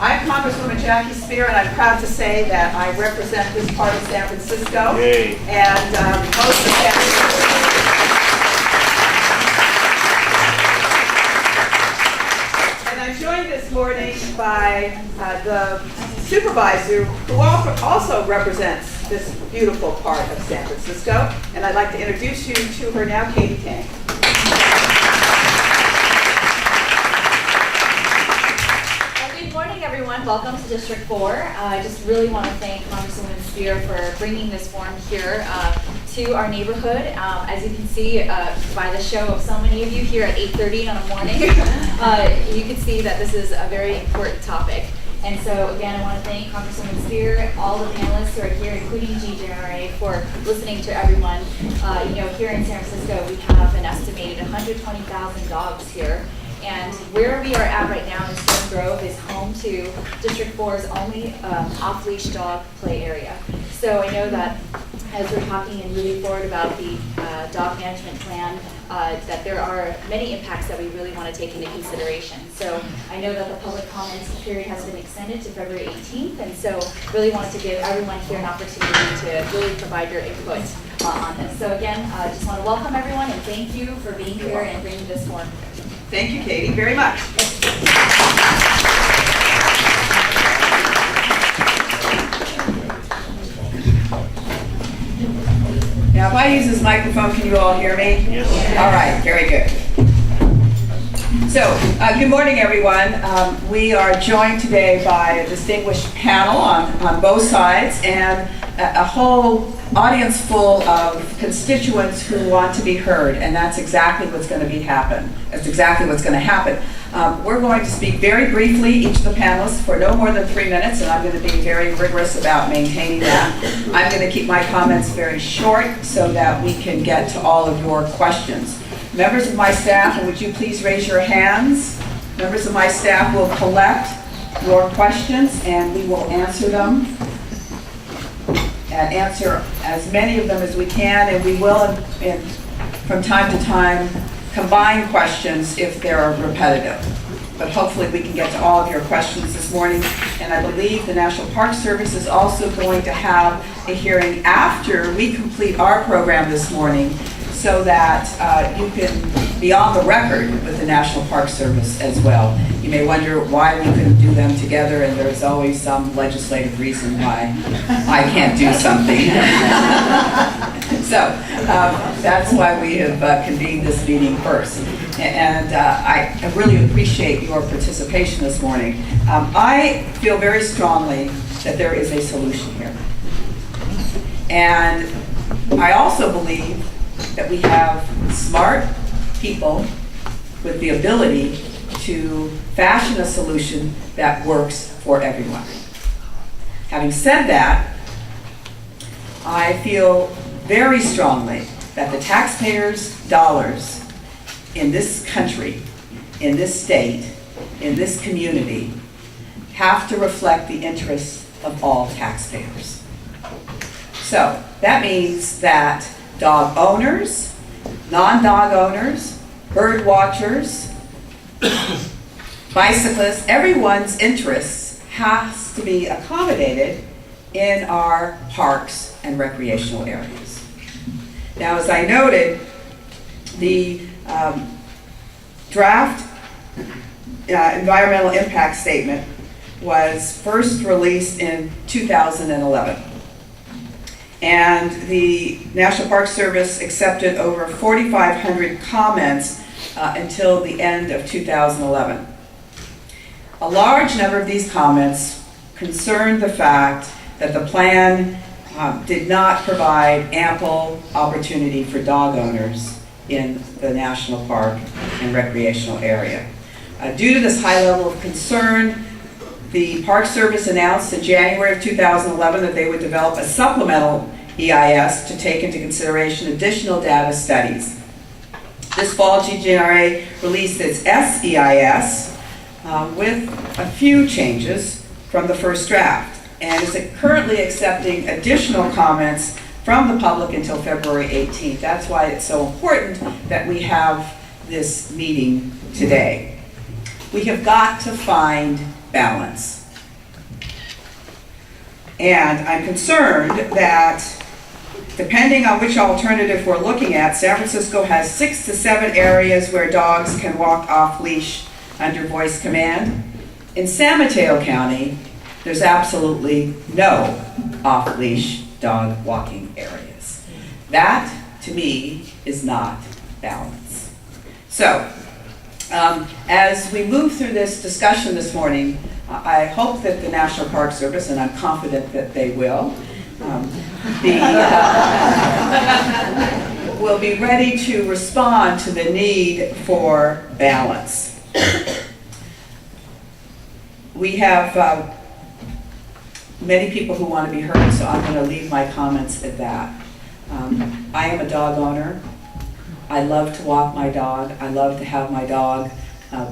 I'm Congresswoman Jackie Speier, and I'm proud to say that I represent this part of San Francisco. Yay. And most of San Francisco. And I'm joined this morning by the supervisor who also represents this beautiful part of San Francisco. And I'd like to introduce you to her now, Katie Tang. Good morning, everyone. Welcome to District 4. I just really want to thank Congresswoman Speier for bringing this forum here to our neighborhood. As you can see by the show of so many of you here at 8:30 in the morning, you can see that this is a very important topic. And so, again, I want to thank Congresswoman Speier, all the panelists who are here, including GGNRA, for listening to everyone. Here in San Francisco, we have an estimated 120,000 dogs here. And where we are at right now in Stone Grove is home to District 4's only off-leash dog play area. So I know that as we're talking and moving forward about the dog management plan, that there are many impacts that we really want to take into consideration. So I know that the public comments period has been extended to February 18th, and so really wanted to give everyone here an opportunity to really provide your input on this. So again, I just want to welcome everyone and thank you for being here and bringing this forward. Thank you, Katie, very much. Now, if I use this microphone, can you all hear me? Yes. All right, very good. So, good morning, everyone. We are joined today by a distinguished panel on both sides and a whole audience full of constituents who want to be heard, and that's exactly what's going to happen. That's exactly what's going to happen. We're going to speak very briefly, each of the panelists, for no more than 3 minutes, and I'm going to be very rigorous about maintaining that. I'm going to keep my comments very short so that we can get to all of your questions. Members of my staff, and would you please raise your hands? Members of my staff will collect your questions, and we will answer them. And answer as many of them as we can, and we will, from time to time, combine questions if they're repetitive. But hopefully we can get to all of your questions this morning. And I believe the National Park Service is also going to have a hearing after we complete our program this morning, so that you can be on the record with the National Park Service as well. You may wonder why we couldn't do them together, and there's always some legislative reason why I can't do something. So that's why we have convened this meeting first. And I really appreciate your participation this morning. I feel very strongly that there is a solution here. And I also believe that we have smart people with the ability to fashion a solution that works for everyone. Having said that, I feel very strongly that the taxpayers' dollars in this country, in this state, in this community, have to reflect the interests of all taxpayers. So that means that dog owners, non-dog owners, bird watchers, bicyclists, everyone's interests has to be accommodated in our parks and recreational areas. Now, as I noted, the draft environmental impact statement was first released in 2011. And the National Park Service accepted over 4,500 comments until the end of 2011. A large number of these comments concerned the fact that the plan did not provide ample opportunity for dog owners in the national park and recreational area. Due to this high level of concern, the Park Service announced in January of 2011 that they would develop a supplemental EIS to take into consideration additional data studies. This fall, GGNRA released its SEIS with a few changes from the first draft, and is currently accepting additional comments from the public until February 18th. That's why it's so important that we have this meeting today. We have got to find balance. And I'm concerned that depending on which alternative we're looking at, San Francisco has 6 to 7 areas where dogs can walk off-leash under voice command. In San Mateo County, there's absolutely no off-leash dog walking areas. That, to me, is not balance. So, as we move through this discussion this morning, I hope that the National Park Service, and I'm confident that they will be ready to respond to the need for balance. We have many people who want to be heard, so I'm going to leave my comments at that. I am a dog owner. I love to walk my dog. I love to have my dog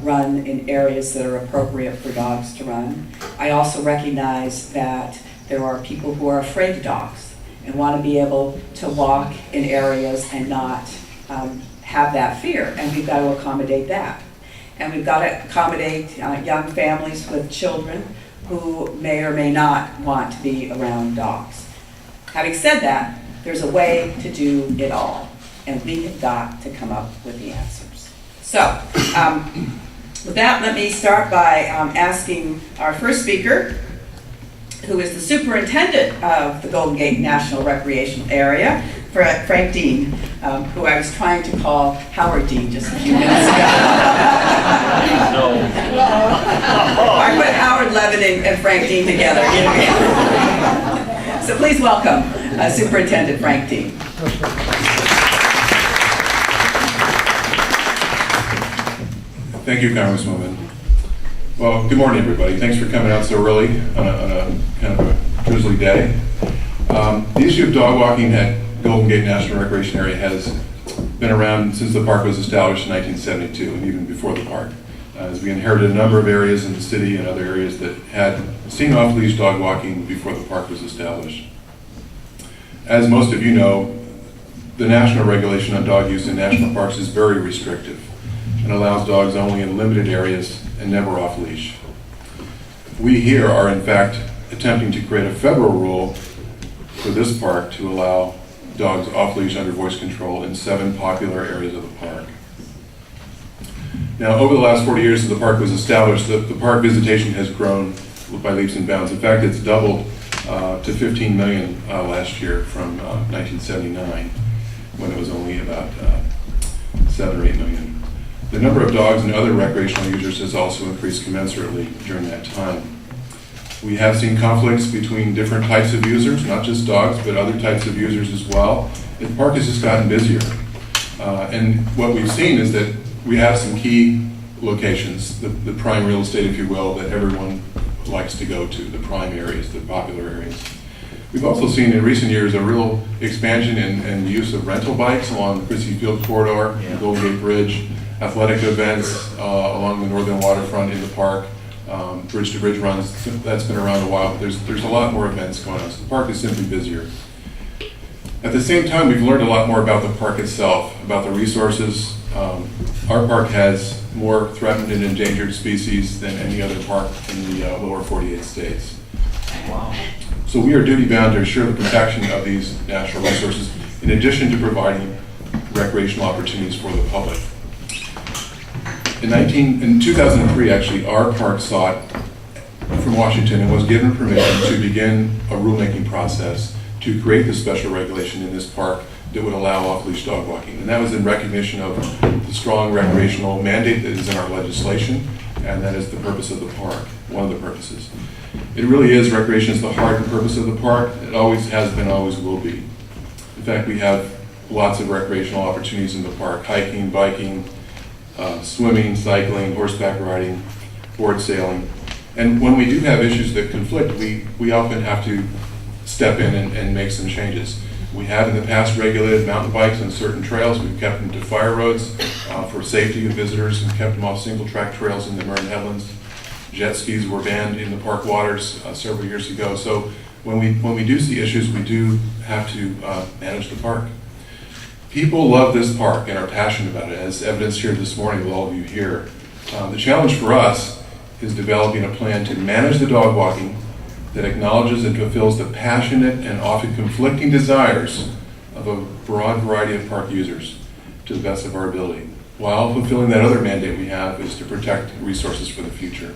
run in areas that are appropriate for dogs to run. I also recognize that there are people who are afraid of dogs and want to be able to walk in areas and not have that fear, and we've got to accommodate that. And we've got to accommodate young families with children who may or may not want to be around dogs. Having said that, there's a way to do it all, and we have got to come up with the answers. So, with that, let me start by asking our first speaker, who is the superintendent of the Golden Gate National Recreation Area, Frank Dean, who I was trying to call Howard Dean just a few minutes ago. I put Howard Levin and Frank Dean together. So please welcome Superintendent Frank Dean. Thank you, Congresswoman. Well, good morning, everybody. Thanks for coming out so early on a kind of a drizzly day. The issue of dog walking at Golden Gate National Recreation Area has been around since the park was established in 1972, and even before the park. As we inherited a number of areas in the city and other areas that had seen off-leash dog walking before the park was established. As most of you know, the national regulation on dog use in national parks is very restrictive and allows dogs only in limited areas and never off-leash. We here are in fact attempting to create a federal rule for this park to allow dogs off-leash under voice control in 7 popular areas of the park. Now, over the last 40 years since the park was established, the park visitation has grown by leaps and bounds. In fact, it's doubled to 15 million last year from 1979, when it was only about 7 or 8 million. The number of dogs and other recreational users has also increased commensurately during that time. We have seen conflicts between different types of users, not just dogs, but other types of users as well. The park has just gotten busier. And what we've seen is that we have some key locations, the prime real estate, if you will, that everyone likes to go to, the prime areas, the popular areas. We've also seen in recent years a real expansion in the use of rental bikes along the Christie Field corridor, the Golden Gate Bridge, athletic events along the northern waterfront in the park, bridge-to-bridge runs. That's been around a while, but there's a lot more events going on, so the park is simply busier. At the same time, we've learned a lot more about the park itself, about the resources. Our park has more threatened and endangered species than any other park in the lower 48 states. Wow. So we are duty-bound to ensure the protection of these natural resources, in addition to providing recreational opportunities for the public. In 2003, actually, our park sought from Washington and was given permission to begin a rulemaking process to create the special regulation in this park that would allow off-leash dog walking. And that was in recognition of the strong recreational mandate that is in our legislation, and that is the purpose of the park, one of the purposes. It really is, recreation is the heart and purpose of the park. It always has been, always will be. In fact, we have lots of recreational opportunities in the park: hiking, biking, swimming, cycling, horseback riding, board sailing. And when we do have issues that conflict, we often have to step in and make some changes. We have in the past regulated mountain bikes on certain trails. We've kept them to fire roads for safety of visitors and kept them off single-track trails in the Marin Headlands. Jet skis were banned in the park waters several years ago. So when we do see issues, we do have to manage the park. People love this park and are passionate about it, as evidenced here this morning with all of you here. The challenge for us is developing a plan to manage the dog walking that acknowledges and fulfills the passionate and often conflicting desires of a broad variety of park users to the best of our ability, while fulfilling that other mandate we have is to protect resources for the future.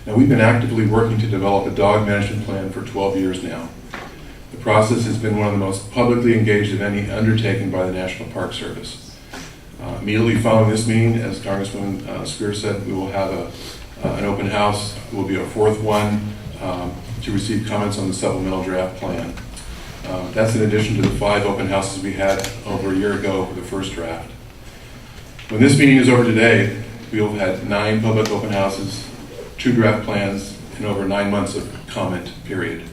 Now, we've been actively working to develop a dog management plan for 12 years now. The process has been one of the most publicly engaged of any undertaken by the National Park Service. Immediately following this meeting, as Congresswoman Speier said, we will have an open house. It will be our fourth one to receive comments on the supplemental draft plan. That's in addition to the 5 open houses we had over a year ago for the first draft. When this meeting is over today, we will have had 9 public open houses, 2 draft plans, and over 9 months of comment period.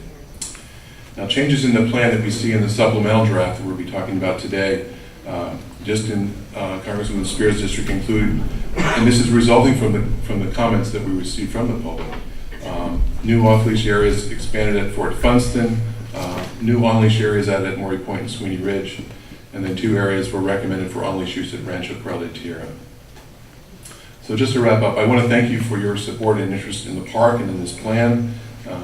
Now, changes in the plan that we see in the supplemental draft that we'll be talking about today, just in Congresswoman Speier's district include, and this is resulting from the comments that we received from the public. New off-leash areas expanded at Fort Funston, new on-leash areas added at Maury Point and Sweeney Ridge, and then 2 areas were recommended for on-leash use at Rancho Corral de Tierra. So just to wrap up, I want to thank you for your support and interest in the park and in this plan.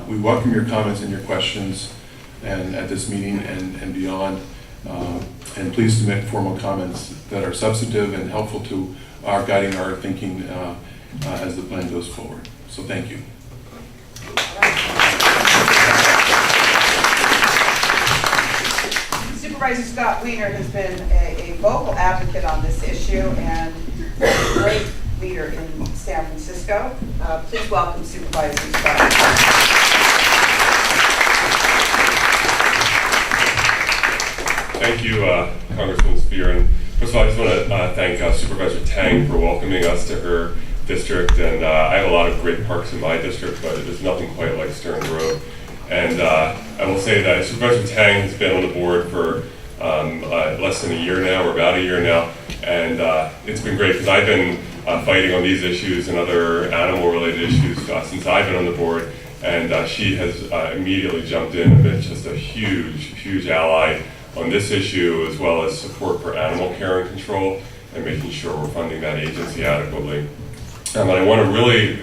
We welcome your comments and your questions and at this meeting and beyond. And please submit formal comments that are substantive and helpful to guiding our thinking as the plan goes forward. So thank you. Supervisor Scott Wiener has been a vocal advocate on this issue and a great leader in San Francisco. Please welcome Supervisor Scott. Thank you, Congresswoman Speier. And first of all, I just want to thank Supervisor Tang for welcoming us to her district. And I have a lot of great parks in my district, but there's nothing quite like Stern Grove. And I will say that Supervisor Tang has been on the board for less than a year now, or about a year now. And it's been great because I've been fighting on these issues and other animal-related issues since I've been on the board. And she has immediately jumped in and been just a huge ally on this issue, as well as support for animal care and control and making sure we're funding that agency adequately. And I want to really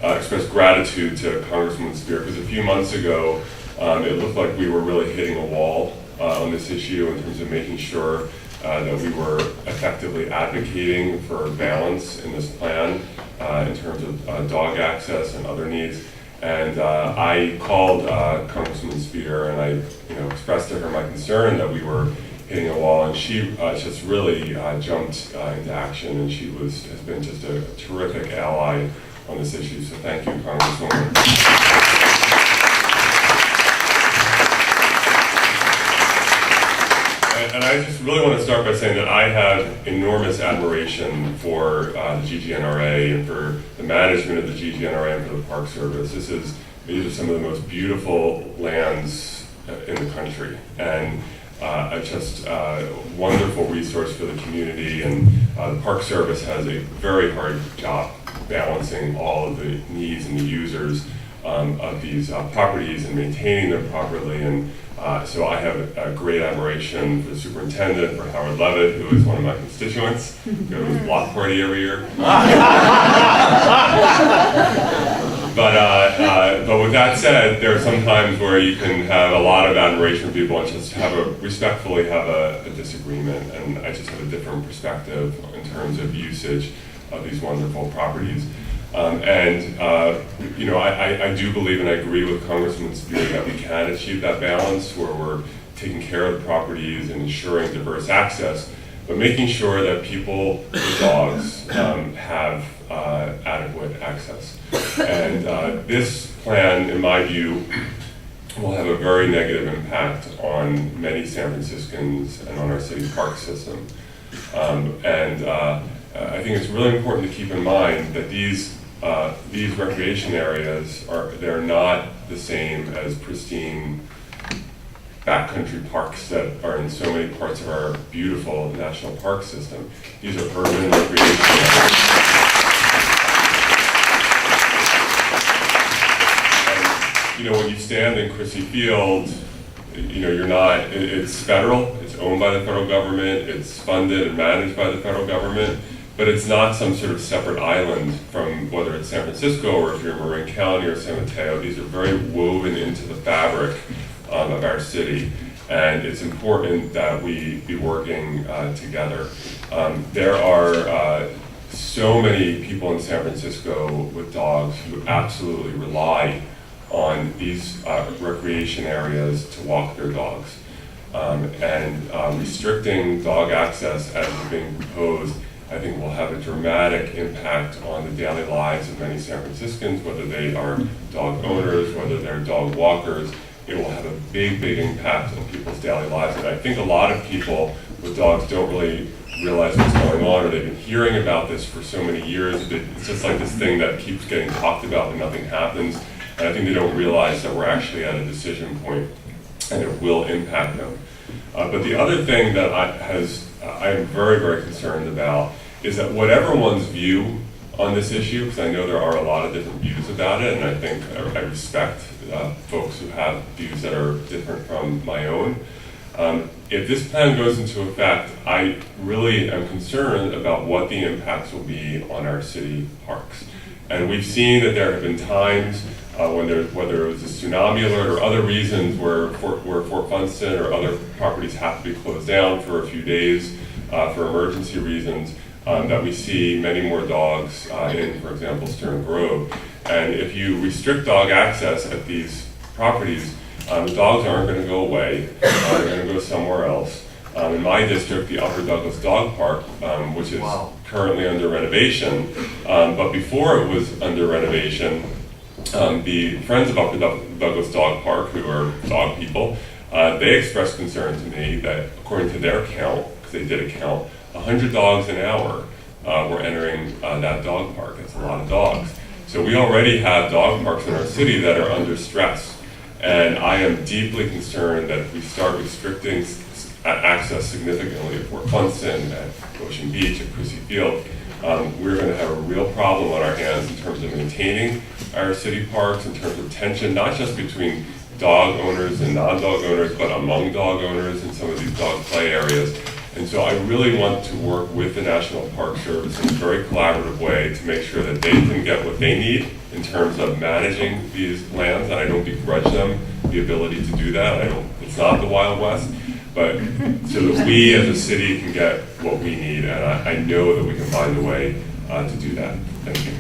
express gratitude to Congresswoman Speier, because a few months ago it looked like we were really hitting a wall on this issue in terms of making sure that we were effectively advocating for balance in this plan in terms of dog access and other needs. And I called Congresswoman Speier and I expressed to her my concern that we were hitting a wall, and she just really jumped into action, and she has been just a terrific ally on this issue. So thank you, Congresswoman. And I just really want to start by saying that I have enormous admiration for the GGNRA and for the management of the GGNRA and for the Park Service. These are some of the most beautiful lands in the country, and just a wonderful resource for the community. And the Park Service has a very hard job balancing all of the needs and the users of these properties and maintaining them properly. And so I have a great admiration for the superintendent, for Howard Levitt, who is one of my constituents. Go to his block party every year. But with that said, there are some times where you can have a lot of admiration for people and just respectfully have a disagreement. And I just have a different perspective in terms of usage of these wonderful properties. I do believe, and I agree with Congresswoman Speier, that we can achieve that balance where we're taking care of the properties and ensuring diverse access, but making sure that people with dogs have adequate access. And this plan, in my view, will have a very negative impact on many San Franciscans and on our city park system. I think it's really important to keep in mind that these recreation areas they're not the same as pristine backcountry parks that are in so many parts of our beautiful national park system. These are urban recreation areas. And, when you stand in Chrissy Field, you're not, it's federal, it's owned by the federal government, it's funded and managed by the federal government. but it's not some sort of separate island from whether it's San Francisco or if you're in Marin County or San Mateo. These are very woven into the fabric of our city, and it's important that we be working together. There are so many people in San Francisco with dogs who absolutely rely on these recreation areas to walk their dogs. Restricting dog access as is being proposed, I think, will have a dramatic impact on the daily lives of many San Franciscans, whether they are dog owners, whether they're dog walkers. It will have a big, big impact on people's daily lives. And I think a lot of people with dogs don't really realize what's going on, or they've been hearing about this for so many years. It's just like this thing that keeps getting talked about and nothing happens. And I think they don't realize that we're actually at a decision point and it will impact them. But the other thing that I am very, very concerned about is that whatever one's view on this issue, because I know there are a lot of different views about it, and I think I respect folks who have views that are different from my own. If this plan goes into effect, I really am concerned about what the impacts will be on our city parks. And we've seen that there have been times whether it was a tsunami alert or other reasons where Fort Funston or other properties have to be closed down for a few days for emergency reasons, that we see many more dogs in, for example, Stern Grove. And if you restrict dog access at these properties, the dogs aren't going to go away. They're going to go somewhere else. In my district, the Upper Douglas Dog Park, which is currently under renovation, but before it was under renovation, the Friends of Upper Douglas Dog Park, who are dog people, they expressed concern to me that according to their count, because they did a count, 100 dogs an hour were entering that dog park. That's a lot of dogs. So we already have dog parks in our city that are under stress. And I am deeply concerned that if we start restricting access significantly at Fort Funston, at Ocean Beach, at Crissy Field, we're going to have a real problem on our hands in terms of maintaining our city parks, in terms of tension, not just between dog owners and non-dog owners, but among dog owners in some of these dog play areas. And so I really want to work with the National Park Service in a very collaborative way to make sure that they can get what they need in terms of managing these lands, and I don't begrudge them the ability to do that. It's not the Wild West, but so that we as a city can get what we need, and I know that we can find a way to do that. Thank you.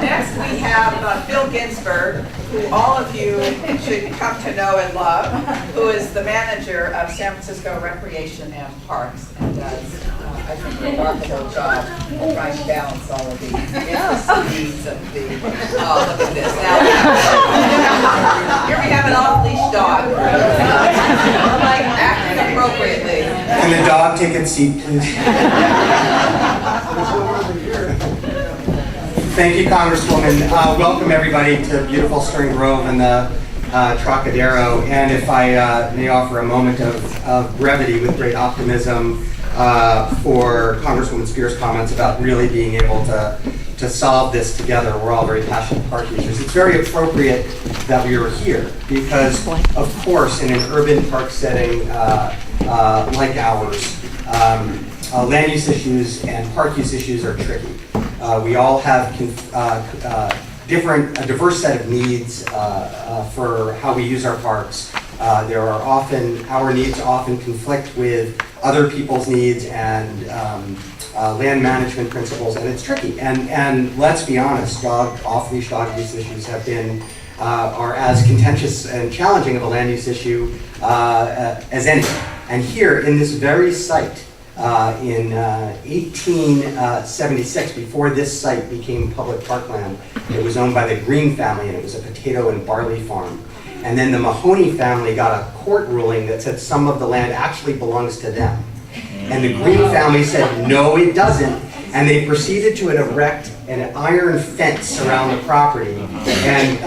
Next we have Bill Ginsberg, who all of you should come to know and love, who is the manager of San Francisco Recreation and Parks, and does, I think, a remarkable job trying to balance all of the interests needs of the, look at this. Now, here we have an off-leash dog, like acting appropriately. Can the dog take its seat, please? Thank you, Congresswoman. Welcome everybody to beautiful Stern Grove and the Trocadero. And if I may offer a moment of brevity with great optimism for Congresswoman Speier's comments about really being able to solve this together. We're all very passionate park users. It's very appropriate that we are here because, of course, in an urban park setting like ours, land use issues and park use issues are tricky. We all have a diverse set of needs for how we use our parks. Our needs often conflict with other people's needs and land management principles, and it's tricky. And let's be honest, off-leash dog use issues are as contentious and challenging of a land use issue as any. And here, in this very site, in 1876, before this site became public parkland, it was owned by the Green family, and it was a potato and barley farm. And then the Mahoney family got a court ruling that said some of the land actually belongs to them. And the Green family said, no, it doesn't. And they proceeded to erect an iron fence around the property and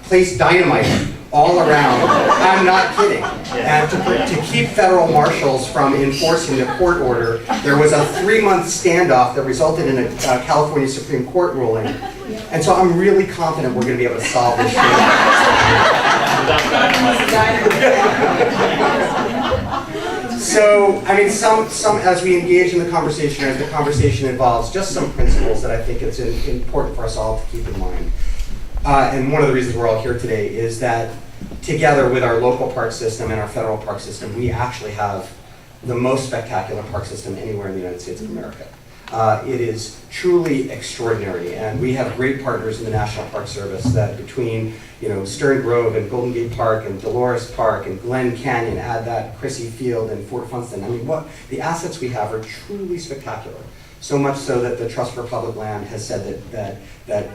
place dynamite all around. I'm not kidding. And to keep federal marshals from enforcing the court order, there was a 3-month standoff that resulted in a California Supreme Court ruling. And so I'm really confident we're going to be able to solve this issue. So, I mean, some as we engage in the conversation, as the conversation evolves, just some principles that I think it's important for us all to keep in mind. And one of the reasons we're all here today is that together with our local park system and our federal park system, we actually have the most spectacular park system anywhere in the United States of America. It is truly extraordinary, and we have great partners in the National Park Service that between Stern Grove and Golden Gate Park and Dolores Park and Glen Canyon, add that Crissy Field and Fort Funston. I mean, the assets we have are truly spectacular. So much so that the Trust for Public Land has said that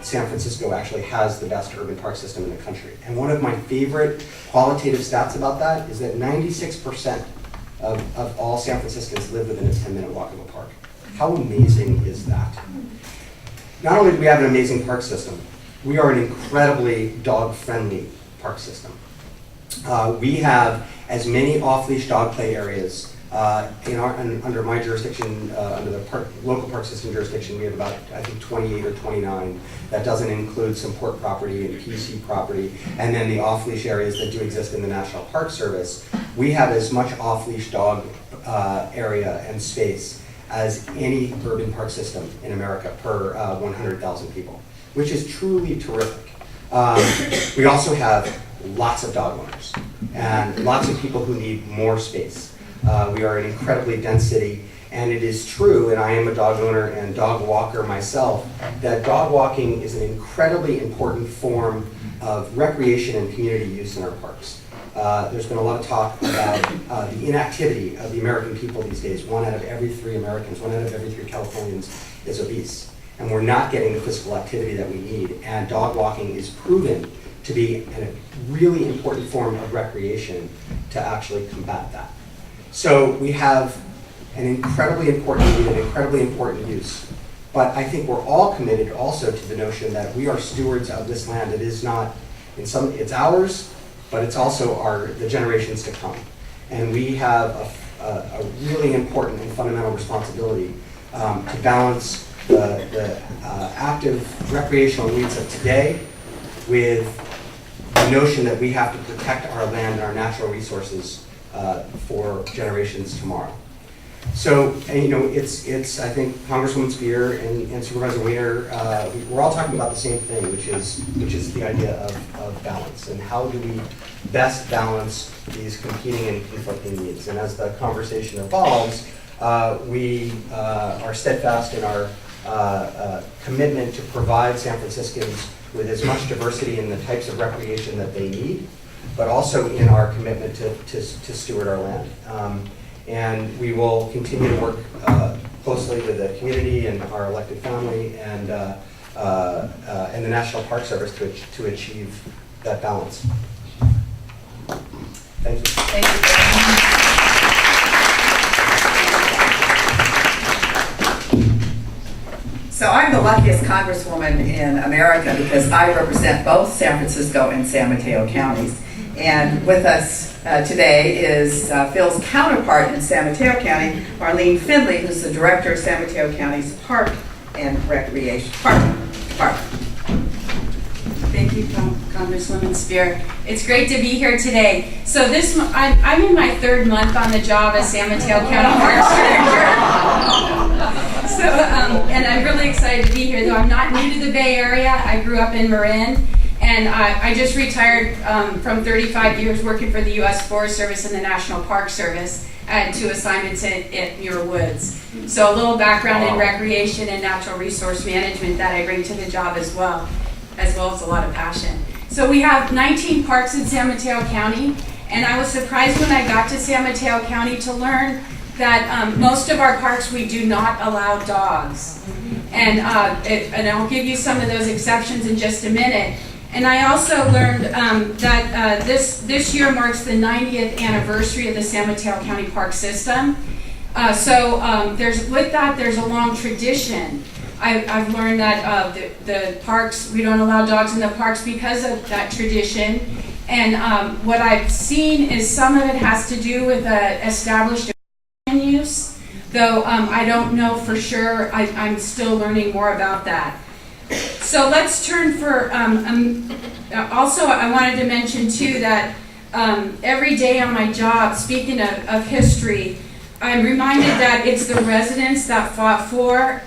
San Francisco actually has the best urban park system in the country. And one of my favorite qualitative stats about that is that 96% of all San Franciscans live within a 10-minute walk of a park. How amazing is that? Not only do we have an amazing park system, we are an incredibly dog-friendly park system. We have as many off-leash dog play areas under my jurisdiction, under the local park system jurisdiction. We have about, I think, 28 or 29. That doesn't include some port property and PC property, and then the off-leash areas that do exist in the National Park Service. We have as much off-leash dog area and space as any urban park system in America per 100,000 people, which is truly terrific. We also have lots of dog owners and lots of people who need more space. We are an incredibly dense city, and it is true, and I am a dog owner and dog walker myself, that dog walking is an incredibly important form of recreation and community use in our parks. There's been a lot of talk about the inactivity of the American people these days. 1 out of every 3 Americans, 1 out of every 3 Californians is obese. And we're not getting the physical activity that we need. And dog walking is proven to be a really important form of recreation to actually combat that. So we have an incredibly important need, an incredibly important use. But I think we're all committed also to the notion that we are stewards of this land. It is not, it's ours, but it's also the generations to come. And we have a really important and fundamental responsibility to balance the active recreational needs of today with the notion that we have to protect our land and our natural resources for generations tomorrow. So, it's I think Congresswoman Speier and Supervisor Weiner, we're all talking about the same thing, which is the idea of balance, and how do we best balance these competing and conflicting needs. And as the conversation evolves, we are steadfast in our commitment to provide San Franciscans with as much diversity in the types of recreation that they need, but also in our commitment to steward our land. And we will continue to work closely with the community and our elected family and the National Park Service to achieve that balance. Thank you. Thank you very much. So I'm the luckiest Congresswoman in America because I represent both San Francisco and San Mateo counties. And with us today is Phil's counterpart in San Mateo County, Marlene Findley, who's the director of San Mateo County's Park and Recreation Department. Thank you, Congresswoman Speier. It's great to be here today. So I'm in my 3rd month on the job as San Mateo County Parks Director. And I'm really excited to be here, though I'm not new to the Bay Area. I grew up in Marin. And I just retired from 35 years working for the U.S. Forest Service and the National Park Service. I had 2 assignments at Muir Woods. So a little background in recreation and natural resource management that I bring to the job as well as a lot of passion. So we have 19 parks in San Mateo County, and I was surprised when I got to San Mateo County to learn that most of our parks we do not allow dogs. And I'll give you some of those exceptions in just a minute. And I also learned that this year marks the 90th anniversary of the San Mateo County Park System. There's a long tradition. I've learned that the parks, we don't allow dogs in the parks because of that tradition. And what I've seen is some of it has to do with established use, though I don't know for sure. I'm still learning more about that. So let's turn for, also I wanted to mention too that every day on my job, speaking of history, I'm reminded that it's the residents that fought for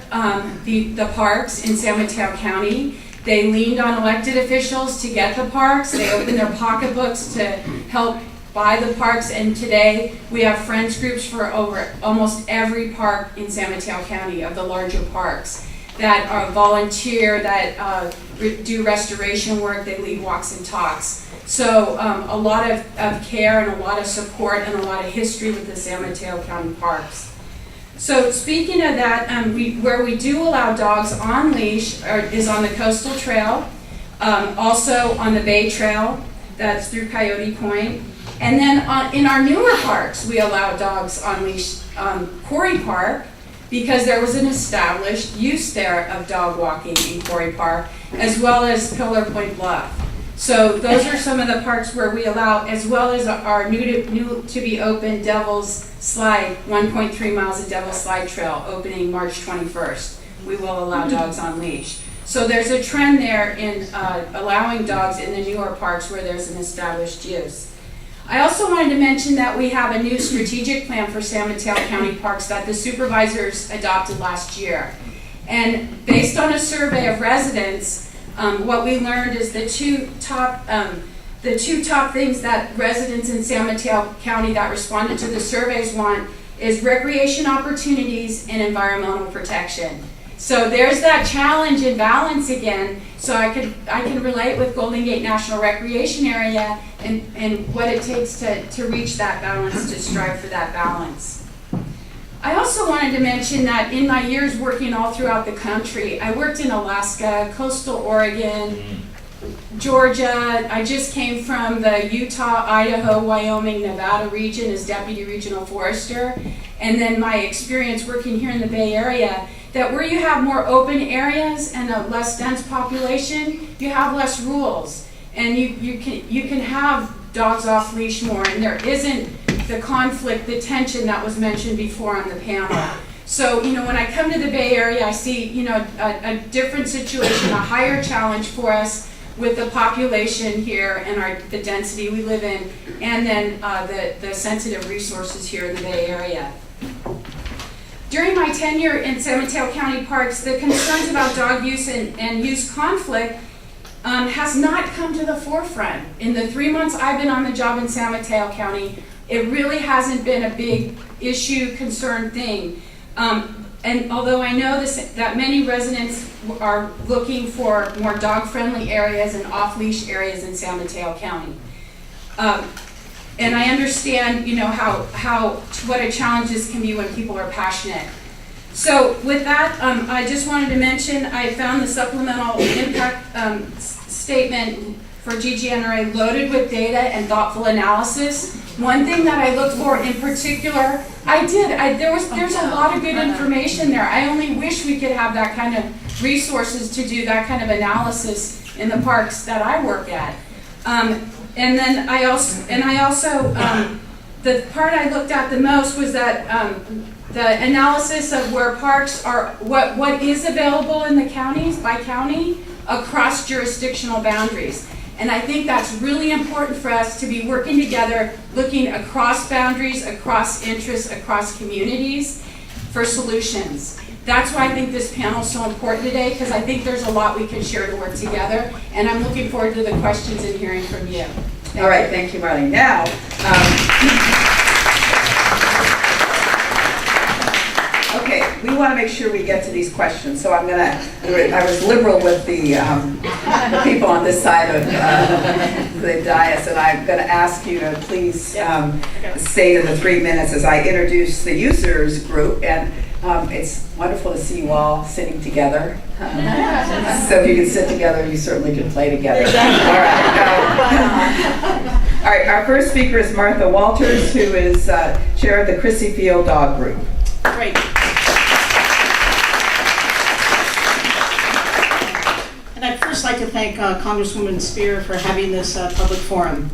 the parks in San Mateo County. They leaned on elected officials to get the parks. They opened their pocketbooks to help buy the parks, and today we have friends groups for over almost every park in San Mateo County of the larger parks that are volunteer, that do restoration work, they lead walks and talks. So a lot of care and a lot of support and a lot of history with the San Mateo County parks. So speaking of that, where we do allow dogs on leash is on the Coastal Trail, also on the Bay Trail, that's through Coyote Point. And then in our newer parks, we allow dogs on leash. Quarry Park, because there was an established use there of dog walking in Quarry Park, as well as Pillar Point Bluff. So those are some of the parks where we allow, as well as our new to be open Devil's Slide, 1.3 miles of Devil's Slide Trail, opening March 21st. We will allow dogs on leash. So there's a trend there in allowing dogs in the newer parks where there's an established use. I also wanted to mention that we have a new strategic plan for San Mateo County parks that the supervisors adopted last year. And based on a survey of residents, what we learned is the two top things that residents in San Mateo County that responded to the surveys want is recreation opportunities and environmental protection. So there's that challenge and balance again. So I can relate with Golden Gate National Recreation Area and what it takes to reach that balance, to strive for that balance. I also wanted to mention that in my years working all throughout the country, I worked in Alaska, coastal Oregon, Georgia. I just came from the Utah, Idaho, Wyoming, Nevada region as Deputy Regional Forester. And then my experience working here in the Bay Area, that where you have more open areas and a less dense population, you have less rules. And you can have dogs off leash more, and there isn't the conflict, the tension that was mentioned before on the panel. So, when I come to the Bay Area, I see, a different situation, a higher challenge for us with the population here and the density we live in, and then the sensitive resources here in the Bay Area. During my tenure in San Mateo County Parks, the concerns about dog use and use conflict has not come to the forefront. In the 3 months I've been on the job in San Mateo County, it really hasn't been a big issue, concern thing. And although I know that many residents are looking for more dog-friendly areas and off-leash areas in San Mateo County. And I understand, what a challenge this can be when people are passionate. So with that, I just wanted to mention, I found the supplemental impact statement for GGNRA loaded with data and thoughtful analysis. One thing that I looked for in particular, there's a lot of good information there. I only wish we could have that kind of resources to do that kind of analysis in the parks that I work at. And then I also the part I looked at the most was that the analysis of where parks are, what is available in the counties, by county, across jurisdictional boundaries. And I think that's really important for us to be working together, looking across boundaries, across interests, across communities for solutions. That's why I think this panel is so important today, because I think there's a lot we can share to work together, and I'm looking forward to the questions and hearing from you. All right, thank you, Marlene. Now, okay, we want to make sure we get to these questions, so I was liberal with the people on this side of the dais, and I'm going to ask you to please stay to the 3 minutes as I introduce the users group, and it's wonderful to see you all sitting together. So if you can sit together, you certainly can play together. All right, our first speaker is Martha Walters, who is chair of the Chrissy Field Dog Group. Great. And I'd first like like to thank Congresswoman Speier for having this public forum.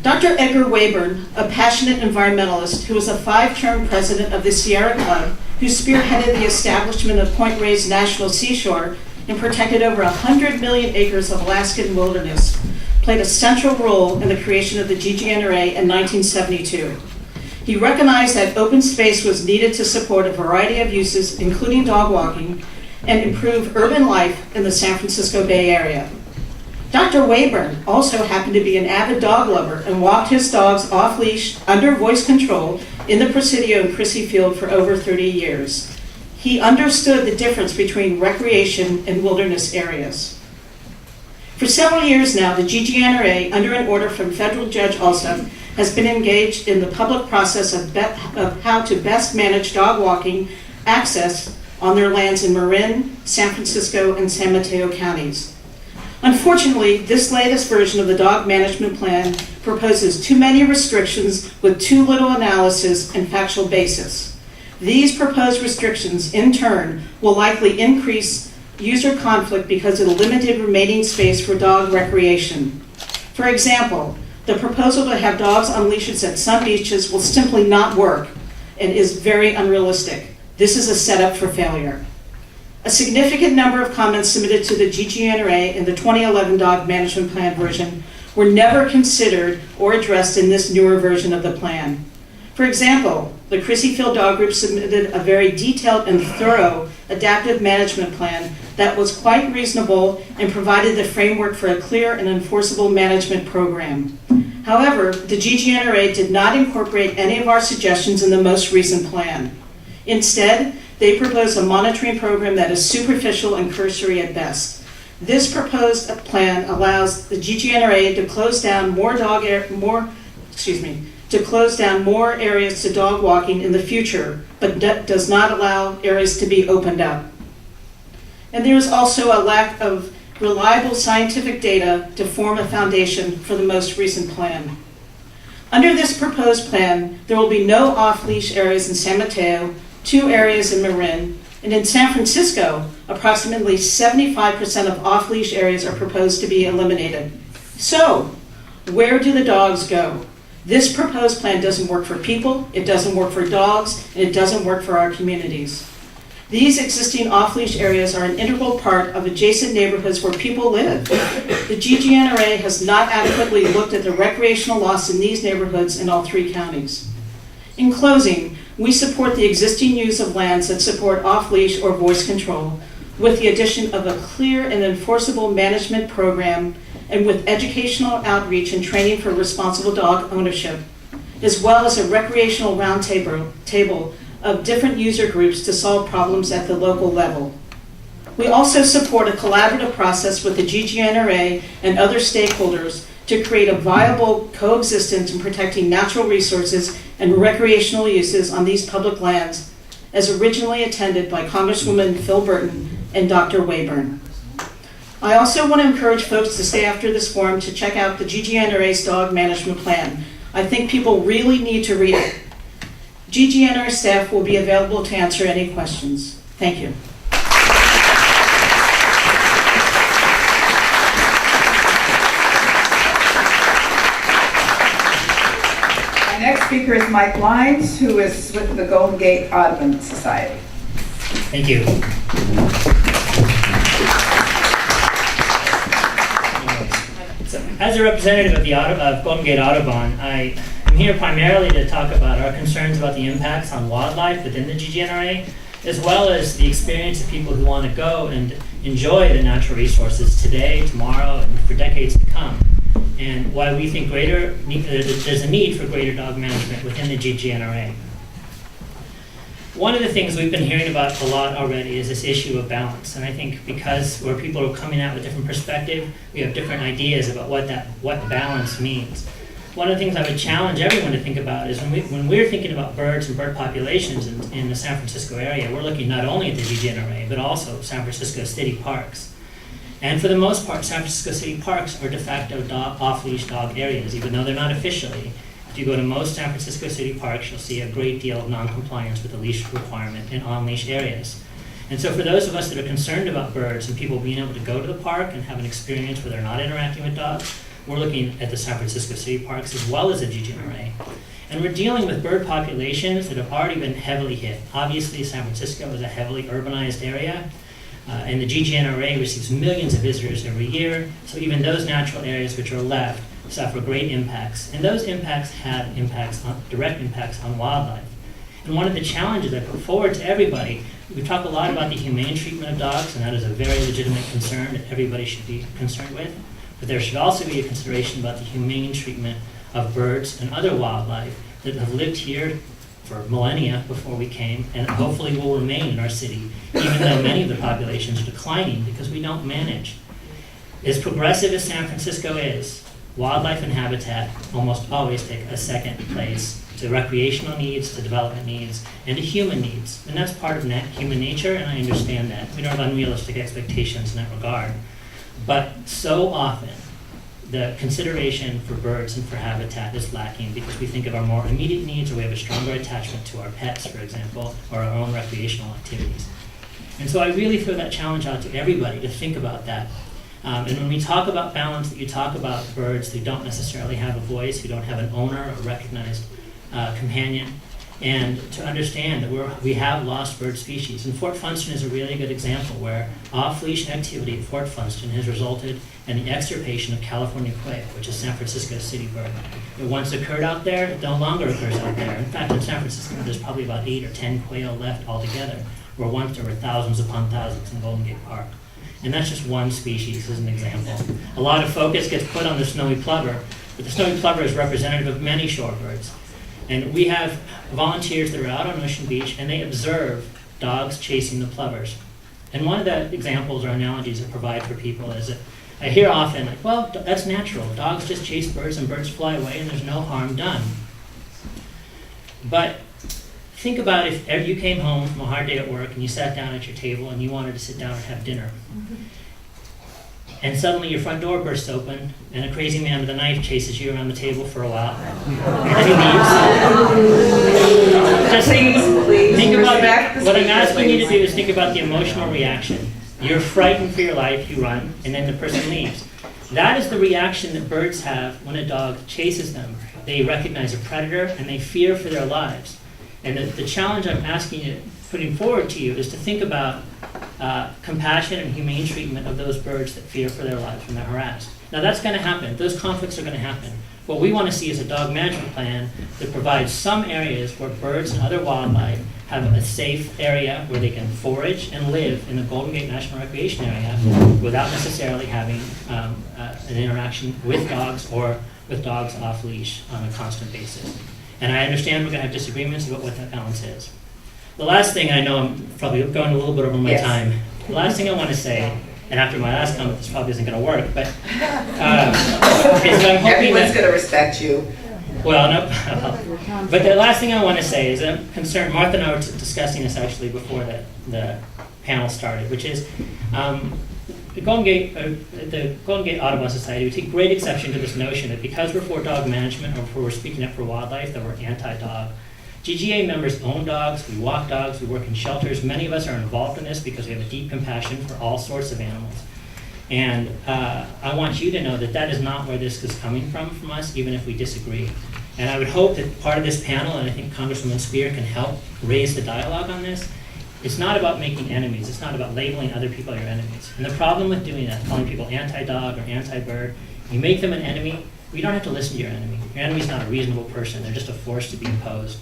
Dr. Edgar Wayburn, a passionate environmentalist who was a 5-term president of the Sierra Club, who spearheaded the establishment of Point Reyes National Seashore and protected over 100 million acres of Alaskan wilderness, played a central role in the creation of the GGNRA in 1972. He recognized that open space was needed to support a variety of uses, including dog walking, and improve urban life in the San Francisco Bay Area. Dr. Wayburn also happened to be an avid dog lover and walked his dogs off-leash under voice control in the Presidio and Crissy Field for over 30 years. He understood the difference between recreation and wilderness areas. For several years now, the GGNRA, under an order from federal Judge Alsop, has been engaged in the public process of how to best manage dog walking access on their lands in Marin, San Francisco, and San Mateo counties. Unfortunately, this latest version of the dog management plan proposes too many restrictions with too little analysis and factual basis. These proposed restrictions, in turn, will likely increase user conflict because of the limited remaining space for dog recreation. For example, the proposal to have dogs on leashes at some beaches will simply not work and is very unrealistic. This is a setup for failure. A significant number of comments submitted to the GGNRA in the 2011 Dog Management Plan version were never considered or addressed in this newer version of the plan. For example, the Crissy Field Dog Group submitted a very detailed and thorough adaptive management plan that was quite reasonable and provided the framework for a clear and enforceable management program. However, the GGNRA did not incorporate any of our suggestions in the most recent plan. Instead, they propose a monitoring program that is superficial and cursory at best. This proposed plan allows the GGNRA to close down more areas to dog walking in the future, but does not allow areas to be opened up. And there is also a lack of reliable scientific data to form a foundation for the most recent plan. Under this proposed plan, there will be no off-leash areas in San Mateo, 2 areas in Marin, and in San Francisco, approximately 75% of off-leash areas are proposed to be eliminated. So, where do the dogs go? This proposed plan doesn't work for people, it doesn't work for dogs, and it doesn't work for our communities. These existing off-leash areas are an integral part of adjacent neighborhoods where people live. The GGNRA has not adequately looked at the recreational loss in these neighborhoods in all 3 counties. In closing, we support the existing use of lands that support off-leash or voice control, with the addition of a clear and enforceable management program and with educational outreach and training for responsible dog ownership, as well as a recreational roundtable of different user groups to solve problems at the local level. We also support a collaborative process with the GGNRA and other stakeholders to create a viable coexistence in protecting natural resources and recreational uses on these public lands, as originally attended by Congresswoman Phil Burton and Dr. Wayburn. I also want to encourage folks to stay after this forum to check out the GGNRA's dog management plan. I think people really need to read it. GGNRA staff will be available to answer any questions. Thank you. Our next speaker is Mike Lyons, who is with the Golden Gate Audubon Society. Thank you. So, as a representative of Golden Gate Audubon, I am here primarily to talk about our concerns about the impacts on wildlife within the GGNRA, as well as the experience of people who want to go and enjoy the natural resources today, tomorrow, and for decades to come, and why we think there's a need for greater dog management within the GGNRA. One of the things we've been hearing about a lot already is this issue of balance, and I think because where people are coming out with different perspective, we have different ideas about what balance means. One of the things I would challenge everyone to think about is when we're thinking about birds and bird populations in the San Francisco area, we're looking not only at the GGNRA, but also San Francisco city parks. And for the most part, San Francisco city parks are de facto off-leash dog areas, even though they're not officially. If you go to most San Francisco city parks, you'll see a great deal of non-compliance with the leash requirement in on-leash areas. And so for those of us that are concerned about birds and people being able to go to the park and have an experience where they're not interacting with dogs, we're looking at the San Francisco city parks as well as the GGNRA. And we're dealing with bird populations that have already been heavily hit. Obviously, San Francisco is a heavily urbanized area, and the GGNRA receives millions of visitors every year, so even those natural areas which are left suffer great impacts. And those impacts have direct impacts on wildlife. And one of the challenges I put forward to everybody, we talk a lot about the humane treatment of dogs, and that is a very legitimate concern that everybody should be concerned with. But there should also be a consideration about the humane treatment of birds and other wildlife that have lived here for millennia before we came, and hopefully will remain in our city, even though many of the populations are declining because we don't manage. As progressive as San Francisco is, wildlife and habitat almost always take a second place to recreational needs, to development needs, and to human needs. And that's part of human nature, and I understand that. We don't have unrealistic expectations in that regard. But so often, the consideration for birds and for habitat is lacking because we think of our more immediate needs, or we have a stronger attachment to our pets, for example, or our own recreational activities. And so I really throw that challenge out to everybody to think about that. And when we talk about balance, that you talk about birds who don't necessarily have a voice, who don't have an owner or recognized companion, and to understand that we have lost bird species. And Fort Funston is a really good example where off-leash activity at Fort Funston has resulted in the extirpation of California quail, which is San Francisco's city bird. It once occurred out there, it no longer occurs out there. In fact, in San Francisco, there's probably about 8 or 10 quail left altogether, where once there were thousands upon thousands in Golden Gate Park. And that's just one species as an example. A lot of focus gets put on the snowy plover, but the snowy plover is representative of many shorebirds. And we have volunteers that are out on Ocean Beach, and they observe dogs chasing the plovers. And one of the examples or analogies I provide for people is that I hear often, like, well, that's natural. Dogs just chase birds and birds fly away and there's no harm done. But think about if ever you came home from a hard day at work and you sat down at your table and you wanted to sit down and have dinner. And suddenly your front door bursts open and a crazy man with a knife chases you around the table for a while. And then he leaves. Just think about that. What I'm asking you to do is think about the emotional reaction. You're frightened for your life, you run, and then the person leaves. That is the reaction that birds have when a dog chases them. They recognize a predator and they fear for their lives. And the challenge I'm asking you, putting forward to you, is to think about compassion and humane treatment of those birds that fear for their lives when they're harassed. Now that's going to happen. Those conflicts are going to happen. What we want to see is a dog management plan that provides some areas where birds and other wildlife have a safe area where they can forage and live in the Golden Gate National Recreation Area without necessarily having an interaction with dogs or with dogs off leash on a constant basis. And I understand we're going to have disagreements about what that balance is. The last thing, I know I'm probably going a little bit over my time. The last thing I want to say, and after my last comment, this probably isn't going to work, but is I'm hoping everyone's going to respect you. Well, no. But the last thing I want to say is I'm concerned. Martha and I were discussing this actually before the panel started, which is the Golden Gate Audubon Society, we take great exception to this notion that because we're for dog management or if we're speaking up for wildlife, that we're anti-dog. GGA members own dogs, we walk dogs, we work in shelters. Many of us are involved in this because we have a deep compassion for all sorts of animals. And I want you to know that that is not where this is coming from us, even if we disagree. And I would hope that part of this panel, and I think Congresswoman Speier can help raise the dialogue on this, it's not about making enemies. It's not about labeling other people your enemies. And the problem with doing that, calling people anti-dog or anti-bird, you make them an enemy, we don't have to listen to your enemy. Your enemy's not a reasonable person. They're just a force to be opposed.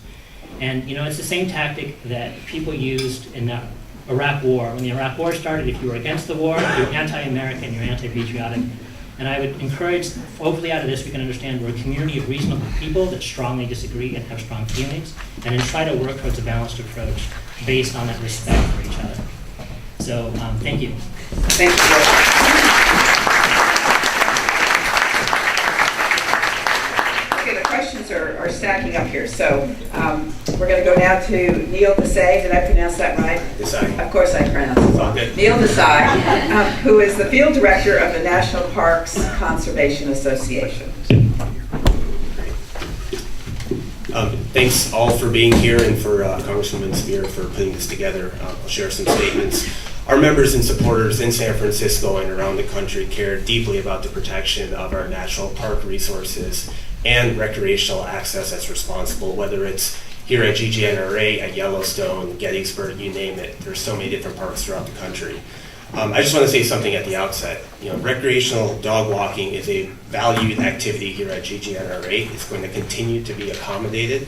And it's the same tactic that people used in the Iraq War. When the Iraq War started, if you were against the war, you were anti-American, you're anti-patriotic. And I would encourage, hopefully out of this we can understand we're a community of reasonable people that strongly disagree and have strong feelings, and then try to work towards a balanced approach based on that respect for each other. So, thank you. Thank you. Okay, the questions are stacking up here. So we're going to go now to Neil Desai. Did I pronounce that right? Desai. Of course I pronounced it. It's all good. Neil Desai, who is the field director of the National Parks Conservation Association. Thanks all for being here and for Congresswoman Speier for putting this together. I'll share some statements. Our members and supporters in San Francisco and around the country care deeply about the protection of our natural park resources and recreational access that's responsible, whether it's here at GGNRA, at Yellowstone, Gettysburg, you name it. There's so many different parks throughout the country. I just want to say something at the outset. Recreational dog walking is a valued activity here at GGNRA. It's going to continue to be accommodated,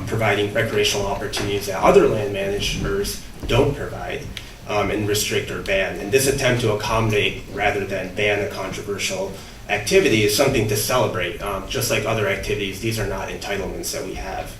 providing recreational opportunities that other land managers don't provide and restrict or ban. And this attempt to accommodate rather than ban a controversial activity is something to celebrate. Just like other activities, these are not entitlements that we have.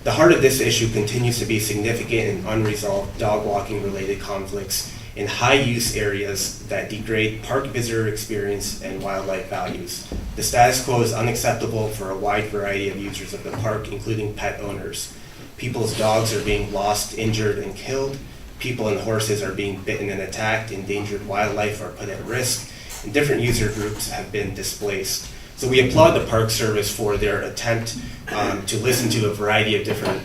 The heart of this issue continues to be significant and unresolved dog walking related conflicts in high-use areas that degrade park visitor experience and wildlife values. The status quo is unacceptable for a wide variety of users of the park, including pet owners. People's dogs are being lost, injured, and killed. People and horses are being bitten and attacked. Endangered wildlife are put at risk, and different user groups have been displaced. So we applaud the Park Service for their attempt to listen to a variety of different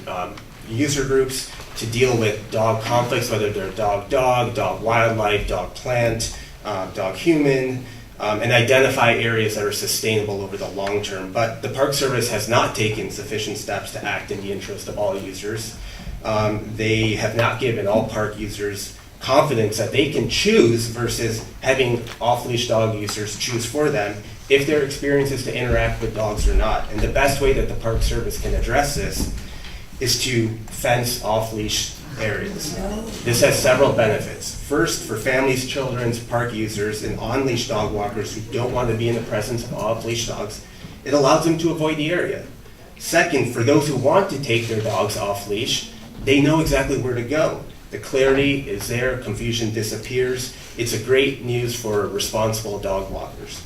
user groups to deal with dog conflicts, whether they're dog-dog, dog-wildlife, dog-plant, dog-human, and identify areas that are sustainable over the long term. But the Park Service has not taken sufficient steps to act in the interest of all users. They have not given all park users confidence that they can choose versus having off-leash dog users choose for them if their experience is to interact with dogs or not. And the best way that the Park Service can address this is to fence off-leash areas. This has several benefits. First, for families, children, park users, and on-leash dog walkers who don't want to be in the presence of off-leash dogs, it allows them to avoid the area. Second, for those who want to take their dogs off-leash, they know exactly where to go. The clarity is there, confusion disappears. It's a great news for responsible dog walkers.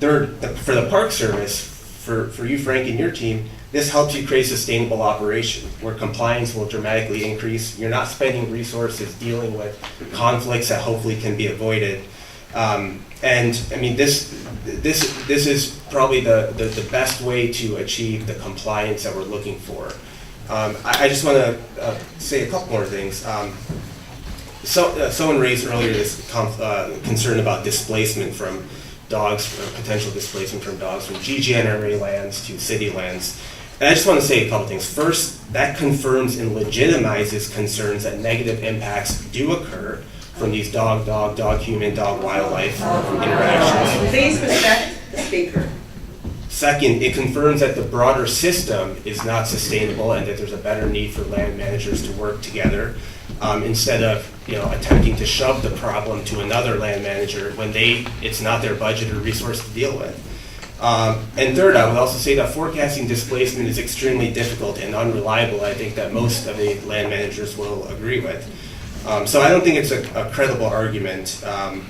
Third, for the Park Service, for you, Frank, and your team, this helps you create sustainable operation where compliance will dramatically increase. You're not spending resources dealing with conflicts that hopefully can be avoided. And I mean, this is probably the best way to achieve the compliance that we're looking for. I just want to say a couple more things. Someone raised earlier this concern about displacement from dogs, potential displacement from dogs from GGNRA lands to city lands. And I just want to say a couple things. First, that confirms and legitimizes concerns that negative impacts do occur from these dog-human, dog-wildlife interactions. Please respect the speaker. Second, it confirms that the broader system is not sustainable and that there's a better need for land managers to work together instead of attempting to shove the problem to another land manager when it's not their budget or resource to deal with. And third, I would also say that forecasting displacement is extremely difficult and unreliable. I think that most of the land managers will agree with. So I don't think it's a credible argument,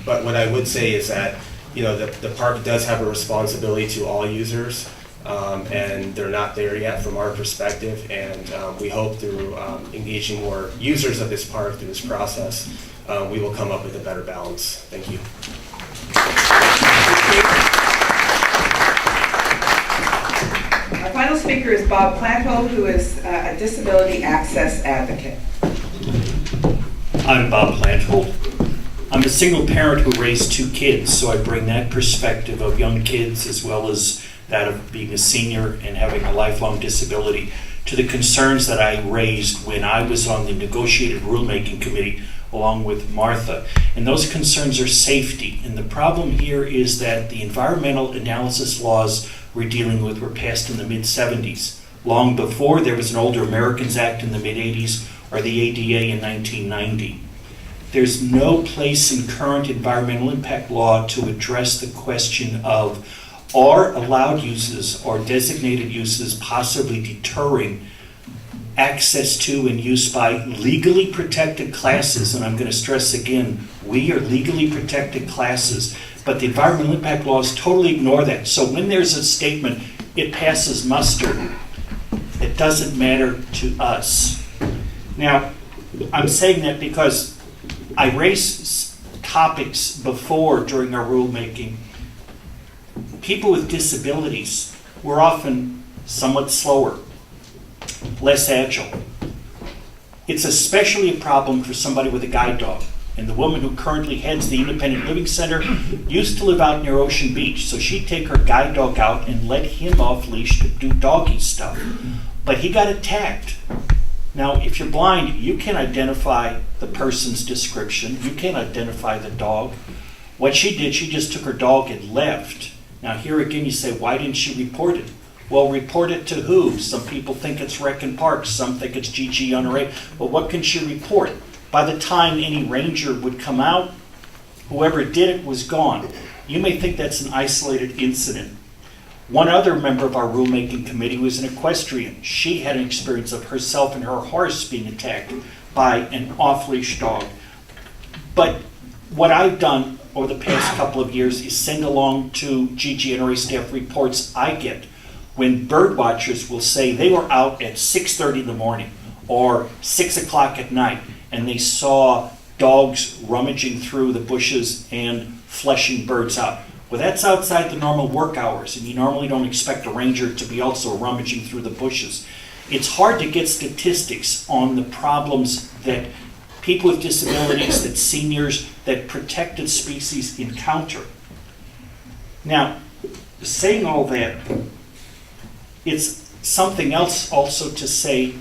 but what I would say is that the park does have a responsibility to all users, and they're not there yet from our perspective, and we hope through engaging more users of this park through this process, we will come up with a better balance. Thank you. Our final speaker is Bob Planthold, who is a disability access advocate. I'm Bob Planthold. I'm a single parent who raised 2 kids, so I bring that perspective of young kids as well as that of being a senior and having a lifelong disability to the concerns that I raised when I was on the negotiated rulemaking committee along with Martha. And those concerns are safety. And the problem here is that the environmental analysis laws we're dealing with were passed in the mid-70s. Long before there was an Older Americans Act in the mid-80s or the ADA in 1990. There's no place in current environmental impact law to address the question of are allowed uses or designated uses possibly deterring access to and use by legally protected classes. And I'm going to stress again, we are legally protected classes, but the environmental impact laws totally ignore that. So when there's a statement, it passes muster, it doesn't matter to us. Now, I'm saying that because I raised topics before during our rulemaking. People with disabilities were often somewhat slower less agile. It's especially a problem for somebody with a guide dog. And the woman who currently heads the Independent Living Center used to live out near Ocean Beach, so she'd take her guide dog out and let him off leash to do doggy stuff. But he got attacked. Now, if you're blind, you can identify the person's description. You can identify the dog. What she did, she just took her dog and left. Now, here again, you say, why didn't she report it? Well, report it to who? Some people think it's Rec and Parks. Some think it's GGNRA. But what can she report? By the time any ranger would come out, whoever did it was gone. You may think that's an isolated incident. One other member of our rulemaking committee was an equestrian. She had an experience of herself and her horse being attacked by an off-leash dog. But what I've done over the past couple of years is send along to GGNRA staff reports I get when bird watchers will say they were out at 6:30 in the morning or 6 o'clock at night and they saw dogs rummaging through the bushes and fleshing birds out. Well, that's outside the normal work hours, and you normally don't expect a ranger to be also rummaging through the bushes. It's hard to get statistics on the problems that people with disabilities, that seniors, that protected species encounter. Now, saying all that, it's something else also to say,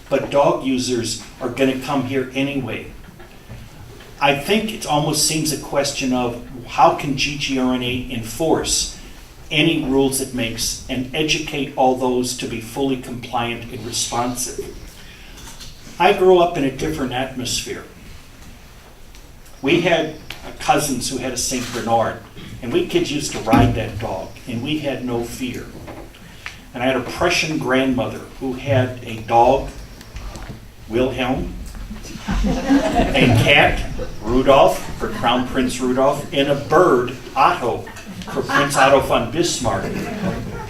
but dog users are going to come here anyway. I think it almost seems a question of how can GGNRA enforce any rules it makes and educate all those to be fully compliant and responsive. I grew up in a different atmosphere. We had cousins who had a St. Bernard, and we kids used to ride that dog, and we had no fear. And I had a Prussian grandmother who had a dog, Wilhelm, a cat, Rudolph, for Crown Prince Rudolph, and a bird, Otto, for Prince Otto von Bismarck,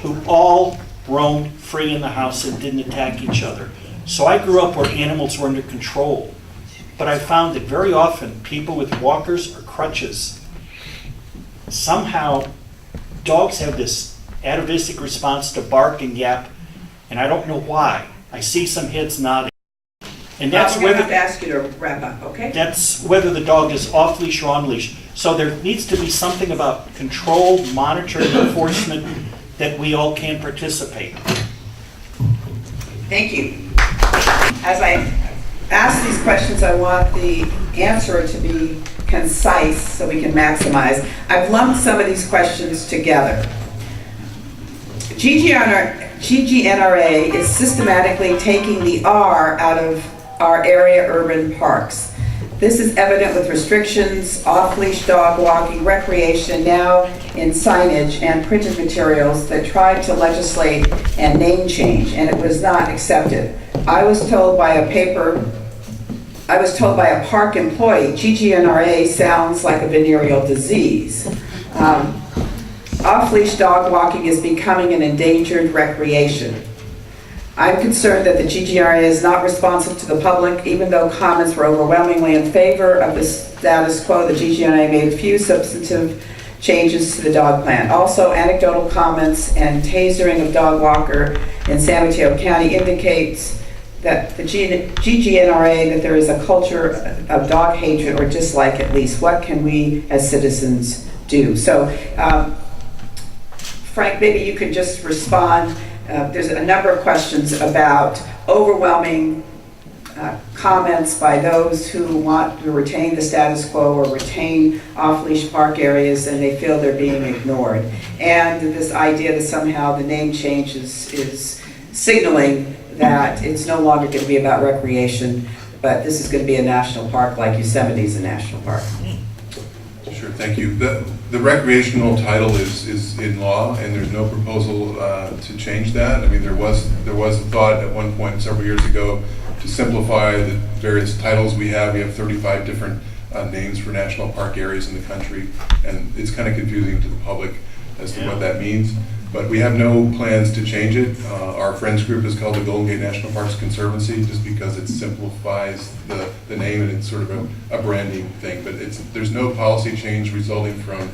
who all roamed free in the house and didn't attack each other. So I grew up where animals were under control. But I found that very often people with walkers or crutches, somehow dogs have this atavistic response to bark and yap, and I don't know why. I see some heads nodding. And that's we're going to have whether to ask you to wrap up, okay? that's whether the dog is off leash or on leash. So there needs to be something about control, monitoring, enforcement that we all can participate. Thank you. As I ask these questions, I want the answer to be concise so we can maximize. I've lumped some of these questions together. GGNRA is systematically taking the R out of our area urban parks. This is evident with restrictions, off-leash dog walking, recreation, now in signage and printed materials that tried to legislate and name change, and it was not accepted. I was told by a park employee, GGNRA sounds like a venereal disease. Off-leash dog walking is becoming an endangered recreation. I'm concerned that the GGNRA is not responsive to the public, even though comments were overwhelmingly in favor of the status quo. The GGNRA made few substantive changes to the dog plan. Also, anecdotal comments and tasering of dog walker in San Mateo County indicates that the GGNRA, that there is a culture of dog hatred or dislike at least. What can we as citizens do? So, Frank, maybe you could just respond. There's a number of questions about overwhelming comments by those who want to retain the status quo or retain off-leash park areas, and they feel they're being ignored. And this idea that somehow the name change is signaling that it's no longer going to be about recreation, but this is going to be a national park like Yosemite is a national park. Sure, thank you. The recreational title is in law, and there's no proposal to change that. I mean, there was a thought at one point several years ago to simplify the various titles we have. We have 35 different names for national park areas in the country, and it's kind of confusing to the public as to what that means. But we have no plans to change it. Our friends group is called the Golden Gate National Parks Conservancy, just because it simplifies the name, and it's sort of a branding thing. But there's no policy change resulting from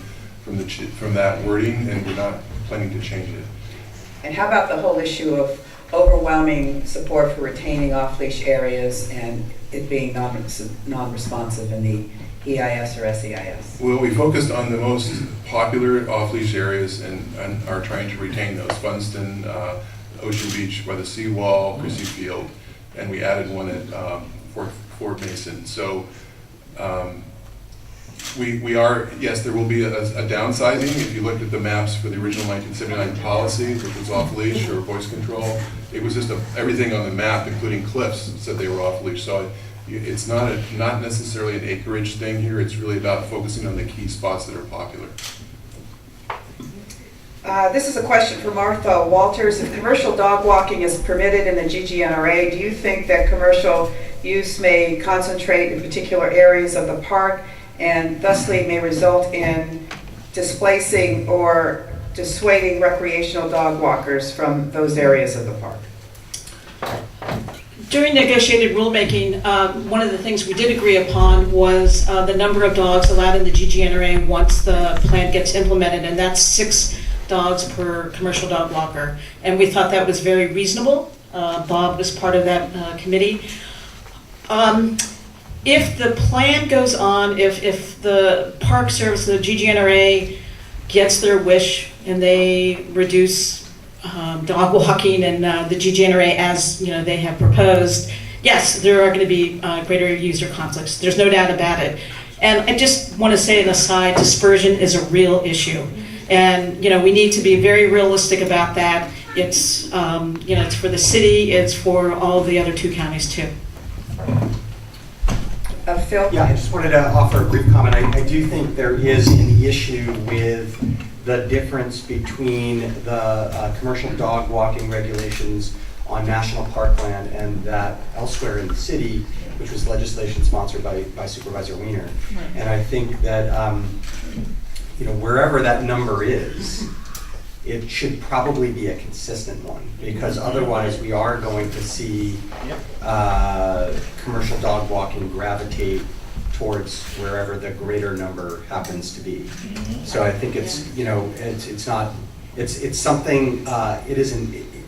that wording, and we're not planning to change it. And how about the whole issue of overwhelming support for retaining off-leash areas and it being non-responsive in the EIS or SEIS? Well, we focused on the most popular off-leash areas and are trying to retain those. Funston, Ocean Beach by the seawall, Chrissy Field, and we added one at Fort Mason. So we are, yes, there will be a downsizing. If you looked at the maps for the original 1979 policy, which was off-leash or voice control, it was just everything on the map, including cliffs, said they were off-leash. So it's not necessarily an acreage thing here. It's really about focusing on the key spots that are popular. This is a question for Martha Walters. If commercial dog walking is permitted in the GGNRA, do you think that commercial use may concentrate in particular areas of the park and thusly may result in displacing or dissuading recreational dog walkers from those areas of the park? During negotiated rulemaking, one of the things we did agree upon was the number of dogs allowed in the GGNRA once the plan gets implemented, and that's 6 dogs per commercial dog walker. And we thought that was very reasonable. Bob was part of that committee. If the plan goes on, if the Park Service, the GGNRA, gets their wish and they reduce dog walking and the GGNRA as they have proposed, yes, there are going to be greater user conflicts. There's no doubt about it. And I just want to say an aside, dispersion is a real issue. And we need to be very realistic about that. It's it's for the city, it's for all the other 2 counties too. Phil? Yeah, I just wanted to offer a brief comment. I do think there is an issue with the difference between the commercial dog walking regulations on national parkland and that elsewhere in the city, which was legislation sponsored by Supervisor Wiener. Right. And I think that wherever that number is, it should probably be a consistent one, because otherwise we are going to see commercial dog walking gravitate towards wherever the greater number happens to be. So I think it's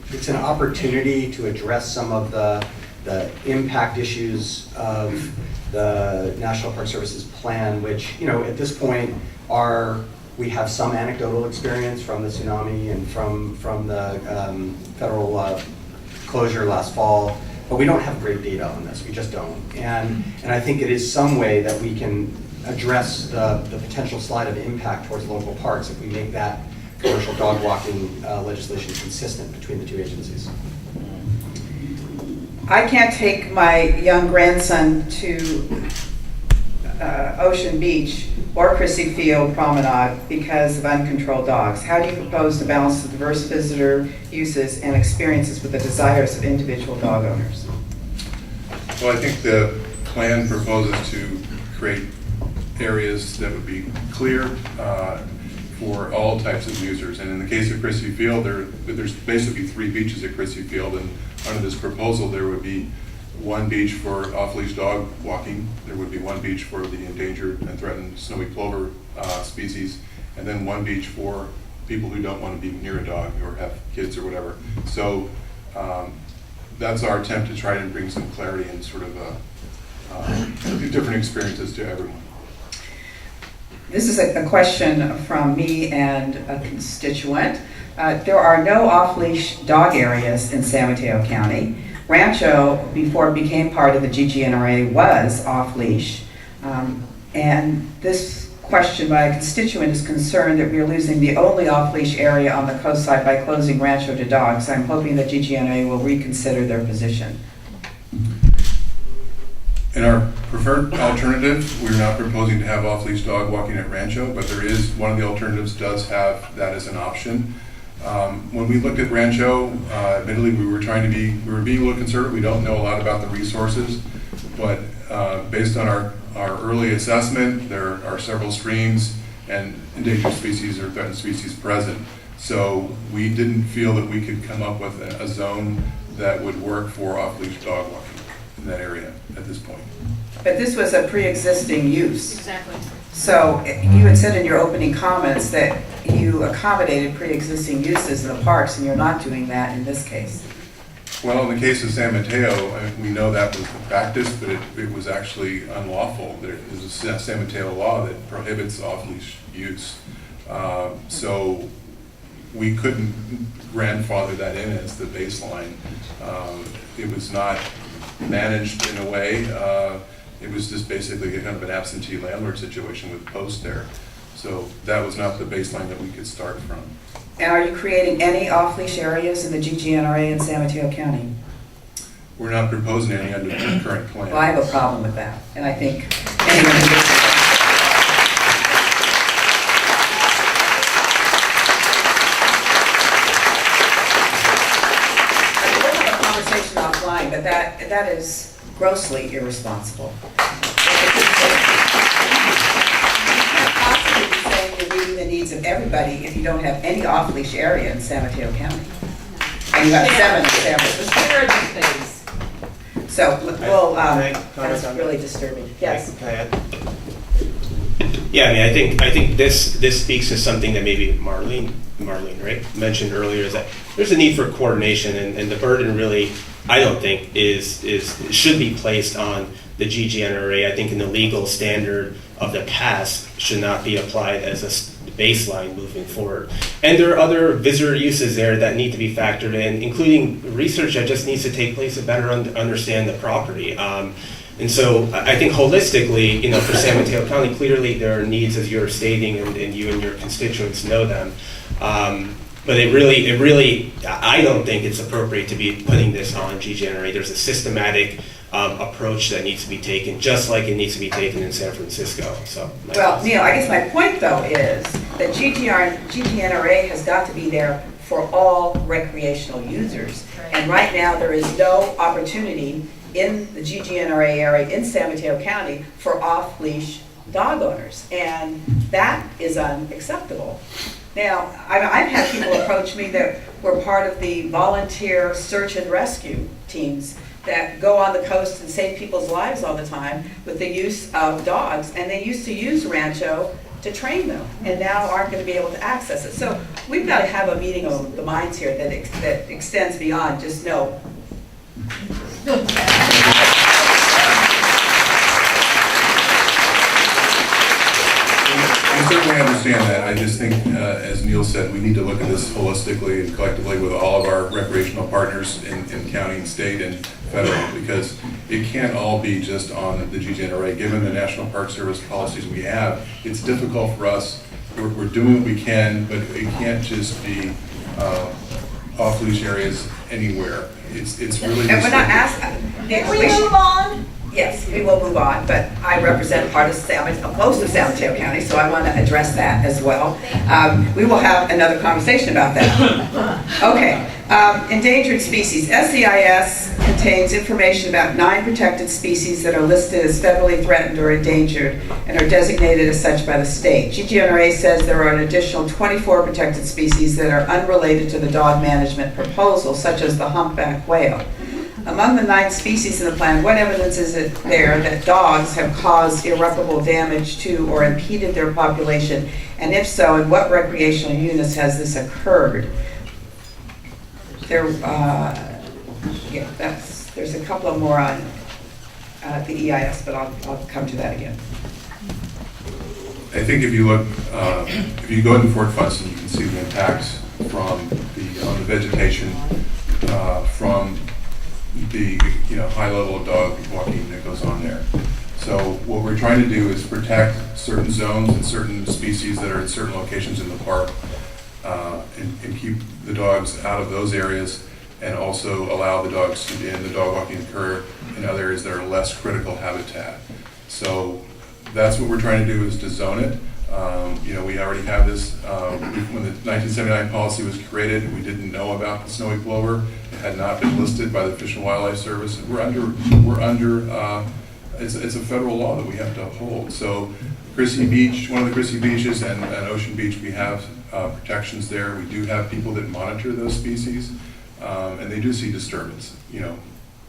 it's an opportunity to address some of the impact issues of the National Park Service's plan, which at this point we have some anecdotal experience from the tsunami and from the federal closure last fall, but we don't have great data on this. We just don't. And I think it is some way that we can address the potential slide of impact towards local parks if we make that commercial dog walking legislation consistent between the 2 agencies. I can't take my young grandson to Ocean Beach or Chrissy Field Promenade because of uncontrolled dogs. How do you propose to balance the diverse visitor uses and experiences with the desires of individual dog owners? Well, I think the plan proposes to create areas that would be clear for all types of users. And in the case of Chrissy Field, there's basically 3 beaches at Chrissy Field, and under this proposal there would be 1 beach for off-leash dog walking, there would be 1 beach for the endangered and threatened snowy plover species, and then 1 beach for people who don't want to be near a dog or have kids or whatever. So that's our attempt to try and bring some clarity and sort of different experiences to everyone. This is a question from me and a constituent. There are no off-leash dog areas in San Mateo County. Rancho, before it became part of the GGNRA, was off-leash. And this question by a constituent is concerned that we are losing the only off-leash area on the coast side by closing Rancho to dogs. I'm hoping that GGNRA will reconsider their position. In our preferred alternative, we're not proposing to have off-leash dog walking at Rancho, but there is, one of the alternatives does have that as an option. When we looked at Rancho, admittedly we were being a little conservative. We don't know a lot about the resources, but based on our early assessment, there are several streams and endangered species or threatened species present. So we didn't feel that we could come up with a zone that would work for off-leash dog walking in that area at this point. But this was a pre-existing use. Exactly. So you had said in your opening comments that you accommodated pre-existing uses in the parks, and you're not doing that in this case. Well, in the case of San Mateo, we know that was the practice, but it was actually unlawful. There is a San Mateo law that prohibits off-leash use. So we couldn't grandfather that in as the baseline. It was not managed in a way. It was just basically a kind of an absentee landlord situation with posts there. So that was not the baseline that we could start from. And are you creating any off-leash areas in the GGNRA in San Mateo County? We're not proposing any under the current plan. Well, I have a problem with that, and I think anyone who gets we'll have a conversation offline, but that is grossly irresponsible. You're meeting the needs of everybody if you don't have any off-leash area in San Mateo County. And you have 7 in San Francisco. So, well, that's really disturbing. Yes? Can I add? Yeah, I mean, I think this speaks to something that maybe Marlene, right, mentioned earlier, is that there's a need for coordination, and the burden really, I don't think, should be placed on the GGNRA. I think in the legal standard of the past should not be applied as a baseline moving forward. And there are other visitor uses there that need to be factored in, including research that just needs to take place to better understand the property. And so I think holistically, for San Mateo County, clearly there are needs, as you're stating, and you and your constituents know them. But it really, I don't think it's appropriate to be putting this on GGNRA. There's a systematic approach that needs to be taken, just like it needs to be taken in San Francisco. So, well, Neil, I guess my point though is that GGNRA has got to be there for all recreational users. And right now there is no opportunity in the GGNRA area in San Mateo County for off-leash dog owners, and that is unacceptable. Now, I've had people approach me that were part of the volunteer search and rescue teams that go on the coast and save people's lives all the time with the use of dogs, and they used to use Rancho to train them, and now aren't going to be able to access it. So we've got to have a meeting of the minds here that extends beyond just no. I certainly understand that. I just think, as Neil said, we need to look at this holistically and collectively with all of our recreational partners in county and state and federal, because it can't all be just on the GGNRA. Given the National Park Service policies we have, it's difficult for us. We're doing what we can, but it can't just be off-leash areas anywhere. It's really. And we're not asking. Can we move on? Yes, we will move on, but I represent part of most of San Mateo County, so I want to address that as well. We will have another conversation about that. Okay, endangered species. SEIS contains information about 9 protected species that are listed as federally threatened or endangered and are designated as such by the state. GGNRA says there are an additional 24 protected species that are unrelated to the dog management proposal, such as the humpback whale. Among the 9 species in the plan, what evidence is it there that dogs have caused irreparable damage to or impeded their population? And if so, in what recreational units has this occurred? There's a couple of more on the EIS, but I'll come to that again. I think if you look, if you go into Fort Funston, you can see the impacts from on the vegetation, from the high level of dog walking that goes on there. So what we're trying to do is protect certain zones and certain species that are in certain locations in the park, and keep the dogs out of those areas, and also allow the dogs to be in the dog walking occur in other areas that are less critical habitat. So that's what we're trying to do, is to zone it. We already have this. When the 1979 policy was created, we didn't know about the snowy plover. It had not been listed by the Fish and Wildlife Service. We're under. It's a federal law that we have to uphold. So, Chrissy Beach, one of the Chrissy Beaches, and Ocean Beach, we have protections there. We do have people that monitor those species, and they do see disturbance.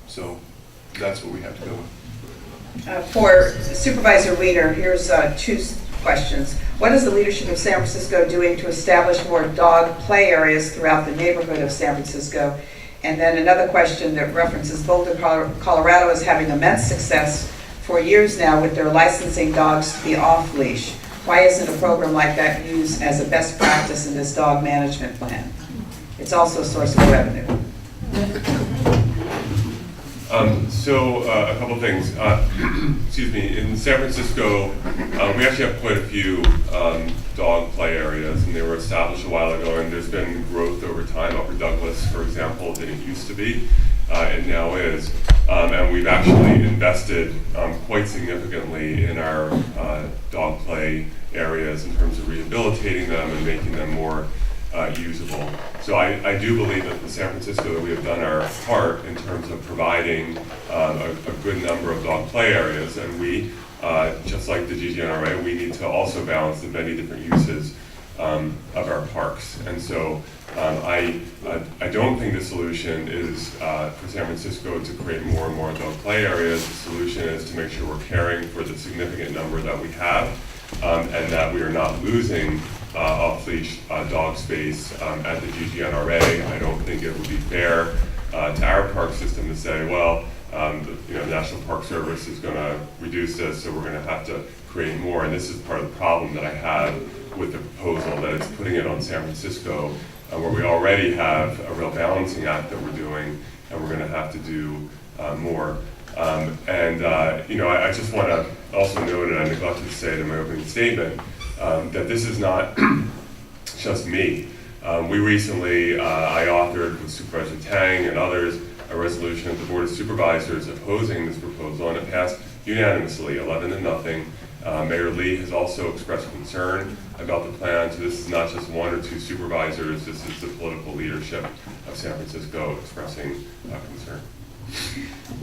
So that's what we have to go with. For Supervisor Weiner, here's 2 questions. What is the leadership of San Francisco doing to establish more dog play areas throughout the neighborhood of San Francisco? And then another question that references Boulder, Colorado is having immense success for years now with their licensing dogs to be off-leash. Why isn't a program like that used as a best practice in this dog management plan? It's also a source of revenue. A couple things. Excuse me. In San Francisco, we actually have quite a few dog play areas, and they were established a while ago. And there's been growth over time. Upper Douglas, for example, didn't used to be, it now is. And we've actually invested quite significantly in our dog play areas in terms of rehabilitating them and making them more usable. So I do believe that in San Francisco that we have done our part in terms of providing a good number of dog play areas, and we, just like the GGNRA, we need to also balance the many different uses of our parks. And so I don't think the solution is for San Francisco to create more and more dog play areas. The solution is to make sure we're caring for the significant number that we have, and that we are not losing off-leash dog space at the GGNRA. I don't think it would be fair to our park system to say, well, the National Park Service is going to reduce this, so we're going to have to create more. And this is part of the problem that I have with the proposal, that it's putting it on San Francisco, where we already have a real balancing act that we're doing, and we're going to have to do more. I just want to also note, and I neglected to say it in my opening statement, that this is not just me. We recently, I authored with Supervisor Tang and others a resolution at the Board of Supervisors opposing this proposal, and it passed unanimously, 11-0. Mayor Lee has also expressed concern about the plan, so this is not just one or two supervisors, this is the political leadership of San Francisco expressing concern.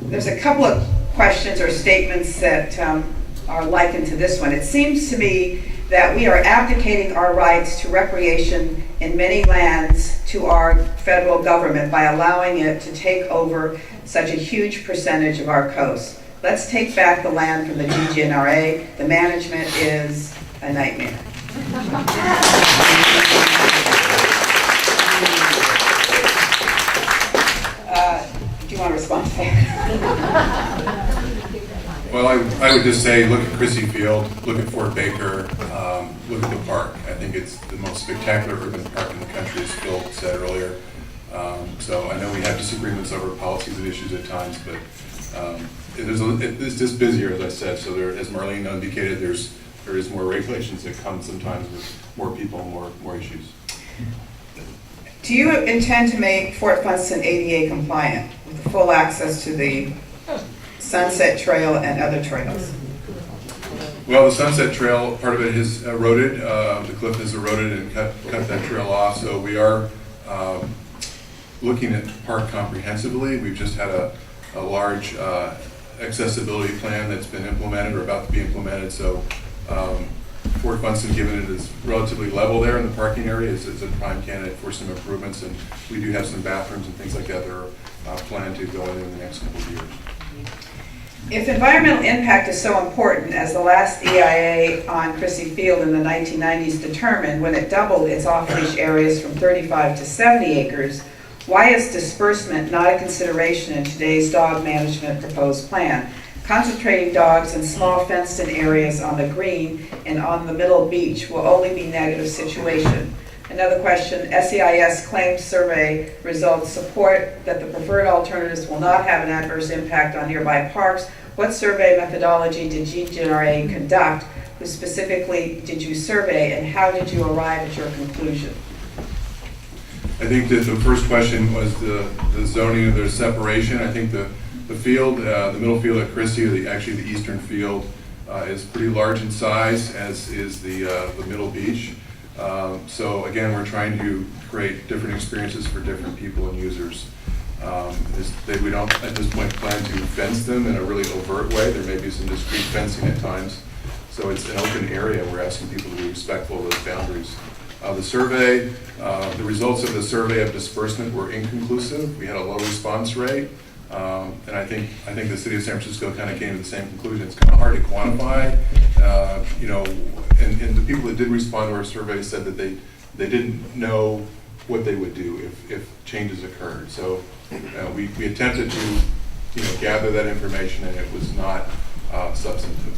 There's a couple of questions or statements that are likened to this one. It seems to me that we are abdicating our rights to recreation in many lands to our federal government by allowing it to take over such a huge percentage of our coast. Let's take back the land from the GGNRA. The management is a nightmare. Do you want to respond to that? Well, I would just say, look at Crissy Field, look at Fort Baker, look at the park. I think it's the most spectacular urban park in the country, as Phil said earlier. So I know we have disagreements over policies and issues at times, but it's just busier, as I said. So there, as Marlene indicated, there is more regulations that come sometimes with more people, more issues. Do you intend to make Fort Funston ADA compliant with full access to the Sunset Trail and other trails? Well, the Sunset Trail, part of it is eroded. The cliff is eroded and cut that trail off. So we are looking at the park comprehensively. We've just had a large accessibility plan that's been implemented or about to be implemented. So Fort Funston, given it is relatively level there in the parking area, is a prime candidate for some improvements. And we do have some bathrooms and things like that that are planned to go in the next couple of years. If environmental impact is so important as the last EIA on Crissy Field in the 1990s determined when it doubled its off-leash areas from 35 to 70 acres, why is disbursement not a consideration in today's dog management proposed plan? Concentrating dogs in small fenced-in areas on the green and on the middle beach will only be a negative situation. Another question, SEIS claims survey results support that the preferred alternatives will not have an adverse impact on nearby parks. What survey methodology did GGNRA conduct? Who specifically did you survey, and how did you arrive at your conclusion? I think that the first question was the zoning of their separation. I think the field, the middle field at Crissy, actually the eastern field, is pretty large in size, as is the middle beach. So again, we're trying to create different experiences for different people and users. We don't at this point plan to fence them in a really overt way. There may be some discrete fencing at times. So it's an open area. We're asking people to be respectful of those boundaries. The survey, the results of the survey of disbursement were inconclusive. We had a low response rate. And I think the city of San Francisco kind of came to the same conclusion. It's kind of hard to quantify, and the people that did respond to our survey said that they didn't know what they would do if changes occurred. So we attempted to gather that information, and it was not substantive.